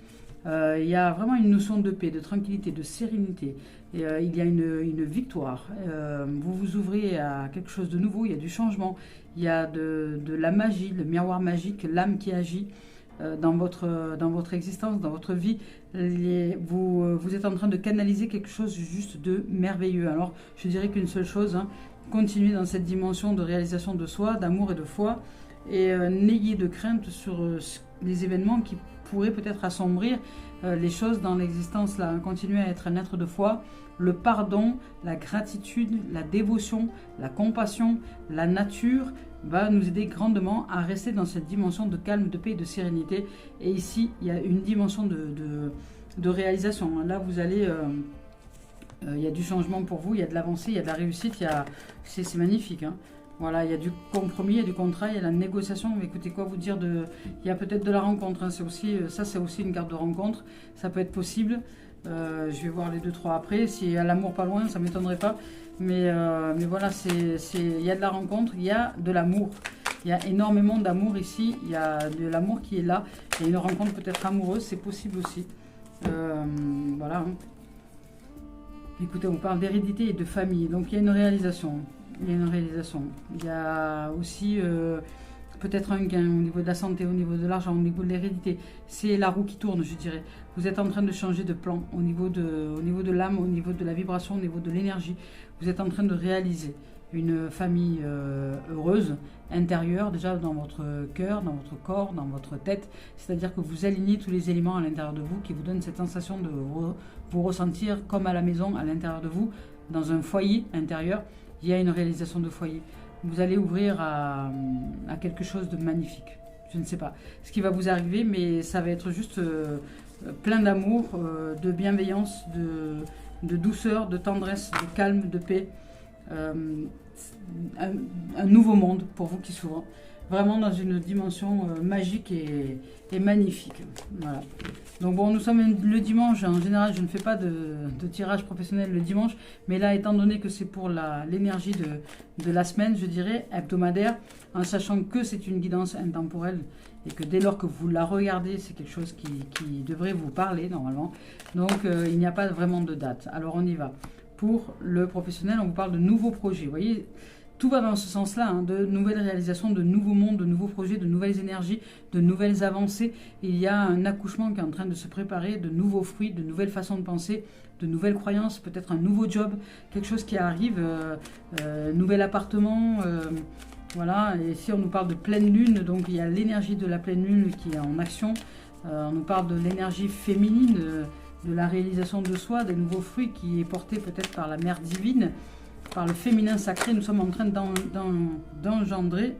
Il y a vraiment une notion de paix, de tranquillité, de sérénité. Et, il y a une victoire. Vous vous ouvrez à quelque chose de nouveau, il y a du changement. Il y a de la magie, le miroir magique, l'âme qui agit dans votre existence, dans votre vie. Vous êtes en train de canaliser quelque chose juste de merveilleux. Alors, je dirais qu'une seule chose, hein, continuez dans cette dimension de réalisation de soi, d'amour et de foi. Et n'ayez de crainte sur les événements qui pourraient peut-être assombrir les choses dans l'existence là. Continuez à être un être de foi. Le pardon, la gratitude, la dévotion, la compassion, la nature va nous aider grandement à rester dans cette dimension de calme, de paix et de sérénité. Et ici, il y a une dimension de réalisation. Là, vous allez... il y a du changement pour vous, il y a de l'avancée, il y a de la réussite, c'est magnifique. Hein. Voilà, il y a du compromis, il y a du contrat, il y a la négociation. Mais écoutez, quoi vous dire de... Il y a peut-être de la rencontre, hein. C'est aussi une carte de rencontre. Ça peut être possible. Je vais voir les 2-3 après. S'il y a l'amour pas loin, ça ne m'étonnerait pas. Mais voilà, il y a de la rencontre, il y a de l'amour. Il y a énormément d'amour ici. Il y a de l'amour qui est là. Il y a une rencontre peut-être amoureuse, c'est possible aussi. Voilà. Hein. Écoutez, on parle d'hérédité et de famille. Donc il y a une réalisation. Il y a une réalisation. Il y a aussi peut-être un gain au niveau de la santé, au niveau de l'argent, au niveau de l'hérédité. C'est la roue qui tourne, je dirais. Vous êtes en train de changer de plan au niveau de l'âme, au niveau de la vibration, au niveau de l'énergie. Vous êtes en train de réaliser une famille heureuse, intérieure, déjà dans votre cœur, dans votre corps, dans votre tête. C'est-à-dire que vous alignez tous les éléments à l'intérieur de vous qui vous donnent cette sensation de vous ressentir comme à la maison, à l'intérieur de vous, dans un foyer intérieur. Il y a une réalisation de foyer. vous allez ouvrir à quelque chose de magnifique. Je ne sais pas ce qui va vous arriver, mais ça va être juste plein d'amour, de bienveillance, de douceur, de tendresse, de calme, de paix. Un nouveau monde pour vous qui s'ouvre. Vraiment dans une dimension magique et magnifique. Voilà. Donc bon, nous sommes le dimanche. En général, je ne fais pas de tirage professionnel le dimanche. Mais là, étant donné que c'est pour l'énergie de la semaine, je dirais, hebdomadaire, en sachant que c'est une guidance intemporelle et que dès lors que vous la regardez, c'est quelque chose qui devrait vous parler normalement. Donc, il n'y a pas vraiment de date. Alors, on y va. Pour le professionnel, on vous parle de nouveaux projets. Vous voyez, tout va dans ce sens-là, hein, de nouvelles réalisations, de nouveaux mondes, de nouveaux projets, de nouvelles énergies, de nouvelles avancées. Il y a un accouchement qui est en train de se préparer, de nouveaux fruits, de nouvelles façons de penser, de nouvelles croyances, peut-être un nouveau job, quelque chose qui arrive, nouvel appartement, voilà. Et ici, on nous parle de pleine lune, donc il y a l'énergie de la pleine lune qui est en action. On nous parle de l'énergie féminine, de la réalisation de soi, des nouveaux fruits qui est porté peut-être par la mère divine, par le féminin sacré. Nous sommes en train d'engendrer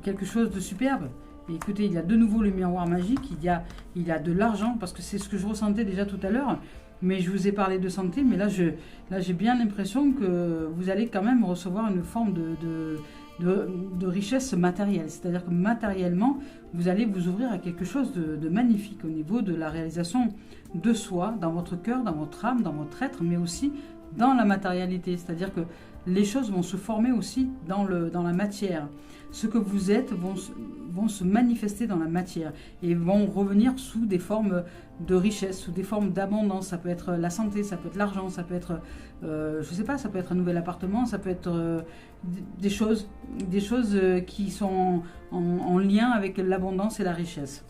quelque chose de superbe. Et écoutez, il y a de nouveau le miroir magique, il y a de l'argent, parce que c'est ce que je ressentais déjà tout à l'heure, mais je vous ai parlé de santé, mais là j'ai bien l'impression que vous allez quand même recevoir une forme de richesse matérielle. C'est-à-dire que matériellement, vous allez vous ouvrir à quelque chose de magnifique au niveau de la réalisation de soi, dans votre cœur, dans votre âme, dans votre être, mais aussi dans la matérialité. C'est-à-dire que les choses vont se former aussi dans la matière. Ce que vous êtes vont se manifester dans la matière et vont revenir sous des formes de richesse, sous des formes d'abondance. Ça peut être la santé, ça peut être l'argent, ça peut être, je ne sais pas, ça peut être un nouvel appartement, ça peut être des choses qui sont en lien avec l'abondance et la richesse.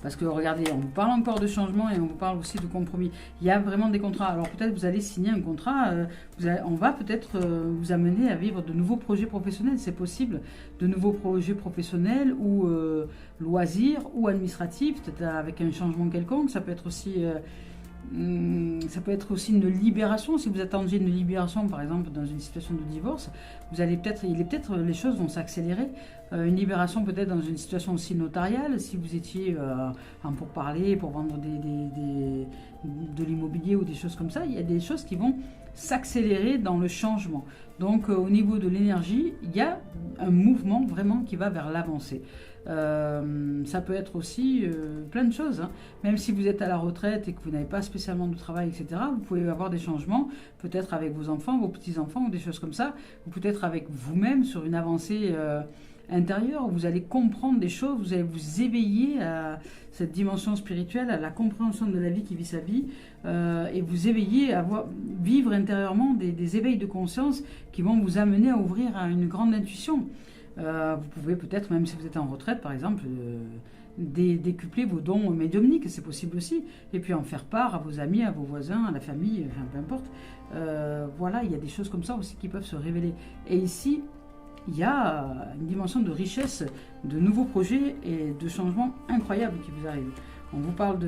Parce que regardez, on vous parle encore de changement et on vous parle aussi de compromis. Il y a vraiment des contrats. Alors peut-être vous allez signer un contrat, on va peut-être vous amener à vivre de nouveaux projets professionnels, c'est possible. De nouveaux projets professionnels ou loisirs ou administratifs, peut-être avec un changement quelconque. Ça peut être aussi une libération. Si vous attendiez une libération, par exemple, dans une situation de divorce, les choses vont s'accélérer. Une libération peut-être dans une situation aussi notariale, si vous étiez en pourparlers pour vendre de l'immobilier ou des choses comme ça, il y a des choses qui vont s'accélérer dans le changement. Donc au niveau de l'énergie, il y a un mouvement vraiment qui va vers l'avancée. Ça peut être aussi plein de choses, hein. Même si vous êtes à la retraite et que vous n'avez pas spécialement de travail, etc., vous pouvez avoir des changements, peut-être avec vos enfants, vos petits-enfants ou des choses comme ça, ou peut-être avec vous-même sur une avancée intérieure, où vous allez comprendre des choses, vous allez vous éveiller à cette dimension spirituelle, à la compréhension de la vie qui vit sa vie, et vous éveiller à vivre intérieurement des éveils de conscience qui vont vous amener à ouvrir à une grande intuition. Vous pouvez peut-être, même si vous êtes en retraite par exemple, décupler vos dons médiumniques, c'est possible aussi, et puis en faire part à vos amis, à vos voisins, à la famille, enfin peu importe. Voilà, il y a des choses comme ça aussi qui peuvent se révéler. Et ici, il y a une dimension de richesse, de nouveaux projets et de changements incroyables qui vous arrivent. On vous parle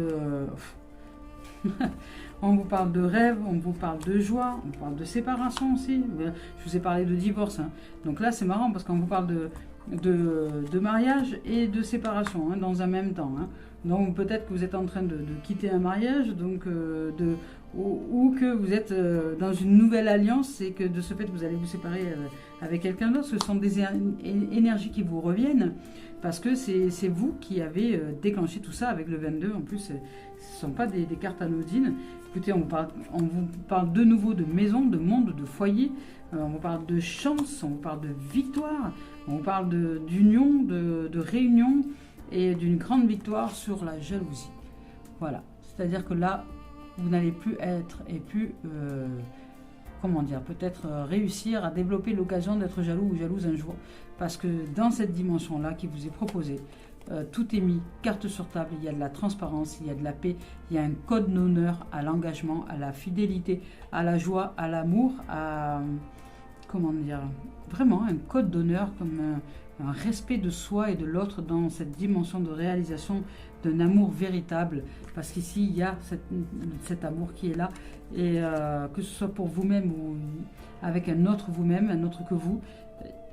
on vous parle de rêve, on vous parle de joie, on vous parle de séparation aussi. Je vous ai parlé de divorce, hein. Donc là, c'est marrant parce qu'on vous parle de mariage et de séparation, hein, dans un même temps, hein. Donc peut-être que vous êtes en train de quitter un mariage, donc ou que vous êtes dans une nouvelle alliance et que de ce fait vous allez vous séparer avec quelqu'un d'autre. Ce sont des énergies qui vous reviennent parce que c'est vous qui avez déclenché tout ça avec le 22. En plus, ce ne sont pas des cartes anodines. Écoutez, on vous parle de nouveau de maison, de monde, de foyer. On vous parle de chance, on vous parle de victoire, on vous parle d'union, de réunion et d'une grande victoire sur la jalousie. Voilà, c'est-à-dire que là, vous n'allez plus être et plus, peut-être réussir à développer l'occasion d'être jaloux ou jalouse un jour. Parce que dans cette dimension-là qui vous est proposée, tout est mis, carte sur table, il y a de la transparence, il y a de la paix, il y a un code d'honneur à l'engagement, à la fidélité, à la joie, à l'amour, à comment dire, vraiment un code d'honneur, comme un respect de soi et de l'autre dans cette dimension de réalisation d'un amour véritable, parce qu'ici il y a cet amour qui est là, et que ce soit pour vous-même ou avec un autre vous-même, un autre que vous,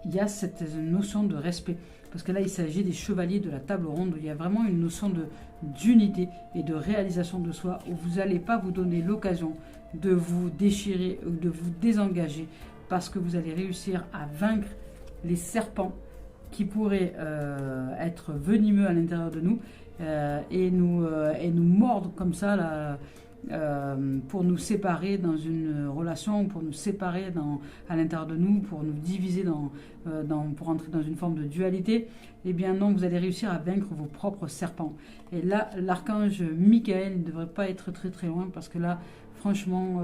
il y a cette notion de respect, parce que là il s'agit des chevaliers de la table ronde, où il y a vraiment une notion d'unité et de réalisation de soi, où vous n'allez pas vous donner l'occasion de vous déchirer ou de vous désengager, parce que vous allez réussir à vaincre les serpents qui pourraient être venimeux à l'intérieur de nous et nous mordre comme ça là, pour nous séparer dans une relation, pour nous séparer à l'intérieur de nous, pour nous diviser, pour entrer dans une forme de dualité. Eh bien non, vous allez réussir à vaincre vos propres serpents. Et là, l'archange Michael ne devrait pas être très très loin, parce que là, franchement,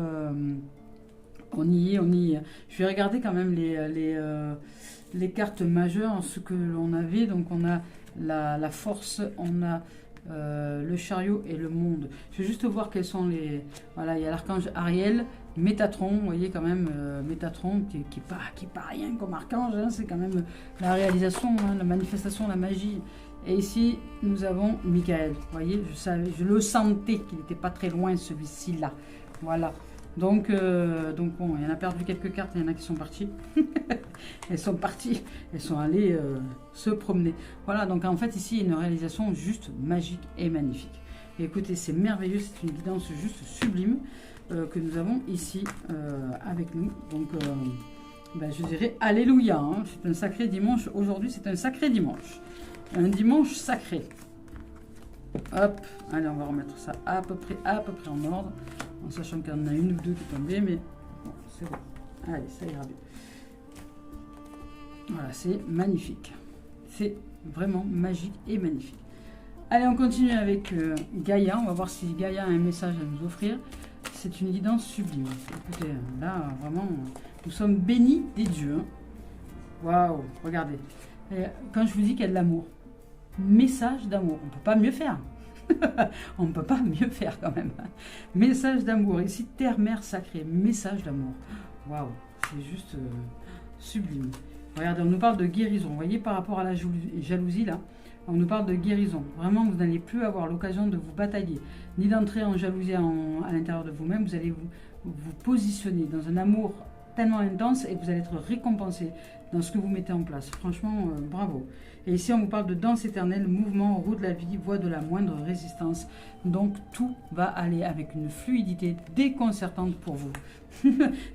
on y est, on y est. Je vais regarder quand même les cartes majeures, ce que l'on avait. Donc on a la force, on a le chariot et le monde. Je vais juste voir quels sont les... Voilà, il y a l'archange Ariel, Métatron, vous voyez quand même, Métatron qui est pas rien comme archange, hein, c'est quand même la réalisation, hein, la manifestation, la magie. Et ici, nous avons Michael. Vous voyez, je le sentais qu'il n'était pas très loin, celui-ci là. Voilà. Donc bon, il y en a perdu quelques cartes, il y en a qui sont parties. Elles sont parties, elles sont allées se promener. Voilà, donc en fait ici, une réalisation juste magique et magnifique. Et écoutez, c'est merveilleux, c'est une guidance juste sublime que nous avons ici avec nous. Donc je dirais alléluia, hein. C'est un sacré dimanche. Aujourd'hui, c'est un sacré dimanche. Un dimanche sacré. Hop, allez, on va remettre ça à peu près en ordre. En sachant qu'il y en a une ou deux qui tombaient, mais bon, c'est bon. Allez, ça ira bien. Voilà, c'est magnifique. C'est vraiment magique et magnifique. Allez, on continue avec Gaïa. On va voir si Gaïa a un message à nous offrir. C'est une guidance sublime. Écoutez, là, vraiment, nous sommes bénis des dieux. Waouh, regardez. Et quand je vous dis qu'il y a de l'amour, message d'amour, on ne peut pas mieux faire. On ne peut pas mieux faire quand même. Message d'amour. Ici, terre, mère sacrée. Message d'amour. Waouh, c'est juste sublime. Regardez, on nous parle de guérison. Vous voyez, par rapport à la jalousie, là, on nous parle de guérison. Vraiment, vous n'allez plus avoir l'occasion de vous batailler, ni d'entrer en jalousie à l'intérieur de vous-même. Vous allez vous positionner dans un amour tellement intense et vous allez être récompensé dans ce que vous mettez en place. Franchement, bravo. Et ici, on vous parle de danse éternelle, mouvement, roue de la vie, voie de la moindre résistance. Donc, tout va aller avec une fluidité déconcertante pour vous.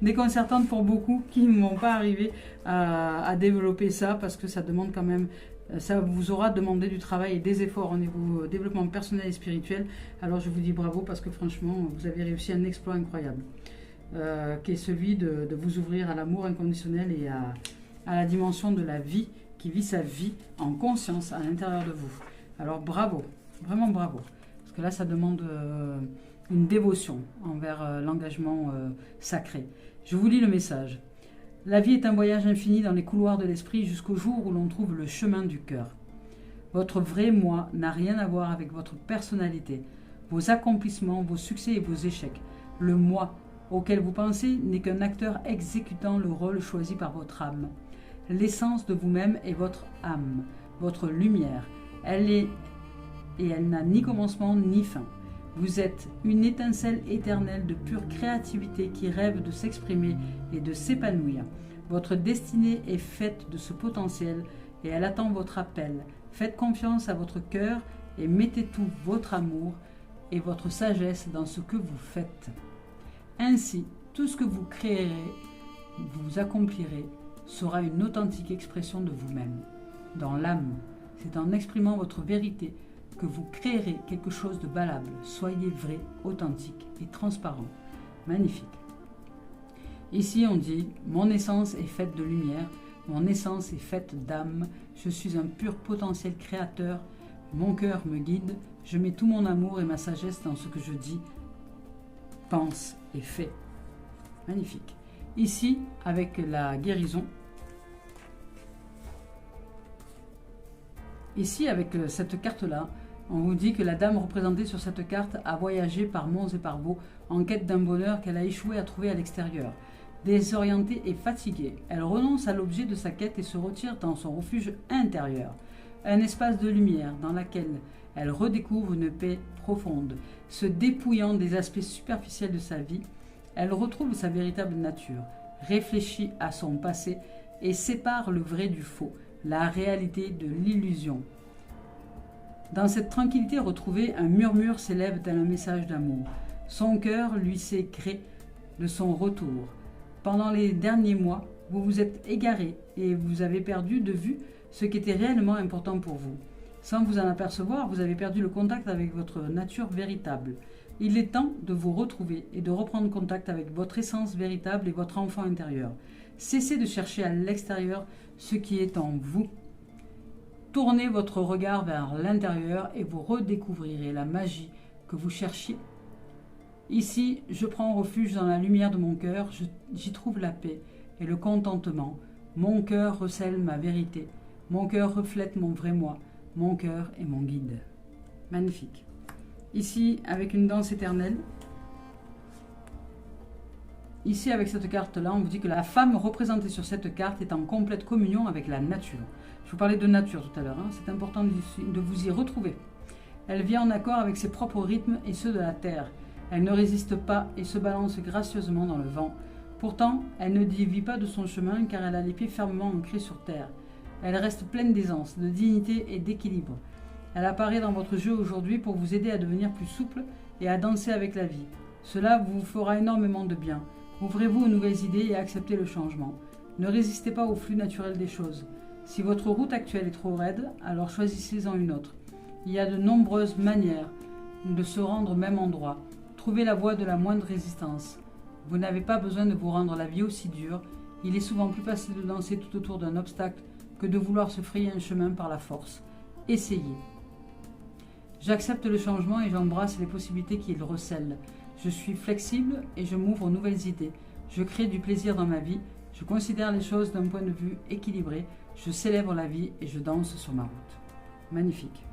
Déconcertante pour beaucoup qui ne vont pas arriver à développer ça, parce que ça demande quand même... Ça vous aura demandé du travail et des efforts au niveau développement personnel et spirituel. Alors, je vous dis bravo, parce que franchement, vous avez réussi un exploit incroyable. Qui est celui de vous ouvrir à l'amour inconditionnel et à la dimension de la vie, qui vit sa vie en conscience à l'intérieur de vous. Alors bravo, vraiment bravo. Parce que là, ça demande une dévotion envers l'engagement sacré. Je vous lis le message. La vie est un voyage infini dans les couloirs de l'esprit jusqu'au jour où l'on trouve le chemin du cœur. Votre vrai moi n'a rien à voir avec votre personnalité, vos accomplissements, vos succès et vos échecs. Le moi auquel vous pensez n'est qu'un acteur exécutant le rôle choisi par votre âme. L'essence de vous-même est votre âme, votre lumière. Elle n'a ni commencement ni fin. Vous êtes une étincelle éternelle de pure créativité qui rêve de s'exprimer et de s'épanouir. Votre destinée est faite de ce potentiel et elle attend votre appel. Faites confiance à votre cœur et mettez tout votre amour et votre sagesse dans ce que vous faites. Ainsi, tout ce que vous créerez, vous accomplirez, sera une authentique expression de vous-même. Dans l'âme, c'est en exprimant votre vérité que vous créerez quelque chose de valable. Soyez vrai, authentique et transparent. Magnifique. Ici, on dit « Mon essence est faite de lumière, mon essence est faite d'âme, je suis un pur potentiel créateur, mon cœur me guide, je mets tout mon amour et ma sagesse dans ce que je dis, pense et fais. » Magnifique. Ici, avec la guérison, ici, avec cette carte-là, on vous dit que la dame représentée sur cette carte a voyagé par monts et par baux en quête d'un bonheur qu'elle a échoué à trouver à l'extérieur. désorientée et fatiguée. Elle renonce à l'objet de sa quête et se retire dans son refuge intérieur, un espace de lumière dans lequel elle redécouvre une paix profonde. Se dépouillant des aspects superficiels de sa vie, elle retrouve sa véritable nature, réfléchit à son passé et sépare le vrai du faux, la réalité de l'illusion. Dans cette tranquillité retrouvée, un murmure s'élève tel un message d'amour. Son cœur lui sait gré de son retour. Pendant les derniers mois, vous vous êtes égaré et vous avez perdu de vue ce qui était réellement important pour vous. Sans vous en apercevoir, vous avez perdu le contact avec votre nature véritable. Il est temps de vous retrouver et de reprendre contact avec votre essence véritable et votre enfant intérieur. Cessez de chercher à l'extérieur ce qui est en vous. Tournez votre regard vers l'intérieur et vous redécouvrirez la magie que vous cherchiez. Ici, je prends refuge dans la lumière de mon cœur, j'y trouve la paix et le contentement. Mon cœur recèle ma vérité, mon cœur reflète mon vrai moi, mon cœur est mon guide. Magnifique. Ici, avec une danse éternelle. Ici, avec cette carte-là, on vous dit que la femme représentée sur cette carte est en complète communion avec la nature. Je vous parlais de nature tout à l'heure, c'est important de vous y retrouver. Elle vit en accord avec ses propres rythmes et ceux de la terre. Elle ne résiste pas et se balance gracieusement dans le vent. Pourtant, elle ne dévie pas de son chemin car elle a les pieds fermement ancrés sur terre. Elle reste pleine d'aisance, de dignité et d'équilibre. Elle apparaît dans votre jeu aujourd'hui pour vous aider à devenir plus souple et à danser avec la vie. Cela vous fera énormément de bien. Ouvrez-vous aux nouvelles idées et acceptez le changement. Ne résistez pas au flux naturel des choses. Si votre route actuelle est trop raide, alors choisissez-en une autre. Il y a de nombreuses manières de se rendre au même endroit. Trouvez la voie de la moindre résistance. Vous n'avez pas besoin de vous rendre la vie aussi dure. Il est souvent plus facile de danser tout autour d'un obstacle que de vouloir se frayer un chemin par la force. Essayez. J'accepte le changement et j'embrasse les possibilités qu'il recèle. Je suis flexible et je m'ouvre aux nouvelles idées. Je crée du plaisir dans ma vie. Je considère les choses d'un point de vue équilibré. Je célèbre la vie et je danse sur ma route. Magnifique.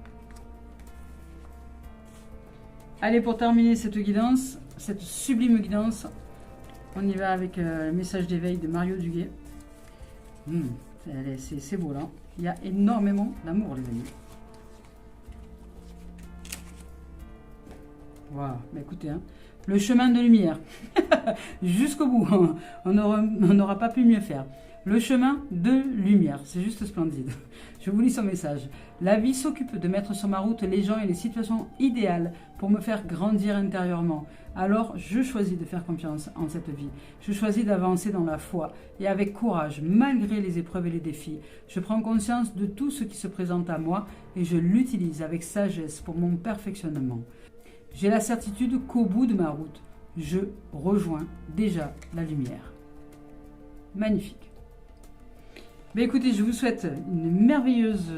Allez, pour terminer cette guidance, cette sublime guidance, on y va avec le message d'éveil de Mario Duguay. C'est beau là. Il y a énormément d'amour, les amis. Voilà, bah écoutez, le chemin de lumière, jusqu'au bout, on n'aura pas pu mieux faire. Le chemin de lumière, c'est juste splendide. Je vous lis son message. La vie s'occupe de mettre sur ma route les gens et les situations idéales pour me faire grandir intérieurement. Alors, je choisis de faire confiance en cette vie. Je choisis d'avancer dans la foi et avec courage, malgré les épreuves et les défis. Je prends conscience de tout ce qui se présente à moi et je l'utilise avec sagesse pour mon perfectionnement. J'ai la certitude qu'au bout de ma route, je rejoins déjà la lumière. Magnifique. Mais écoutez, je vous souhaite une merveilleuse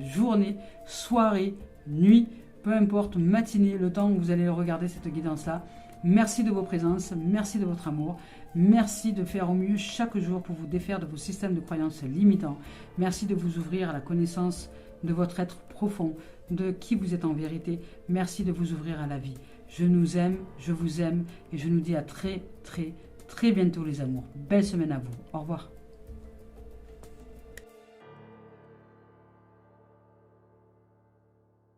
journée, soirée, nuit, peu importe, matinée, le temps où vous allez regarder cette guidance-là. Merci de vos présences, merci de votre amour, merci de faire au mieux chaque jour pour vous défaire de vos systèmes de croyances limitants. Merci de vous ouvrir à la connaissance de votre être profond, de qui vous êtes en vérité. Merci de vous ouvrir à la vie. Je nous aime, je vous aime et je nous dis à très bientôt les amours. Belle semaine à vous. Au revoir.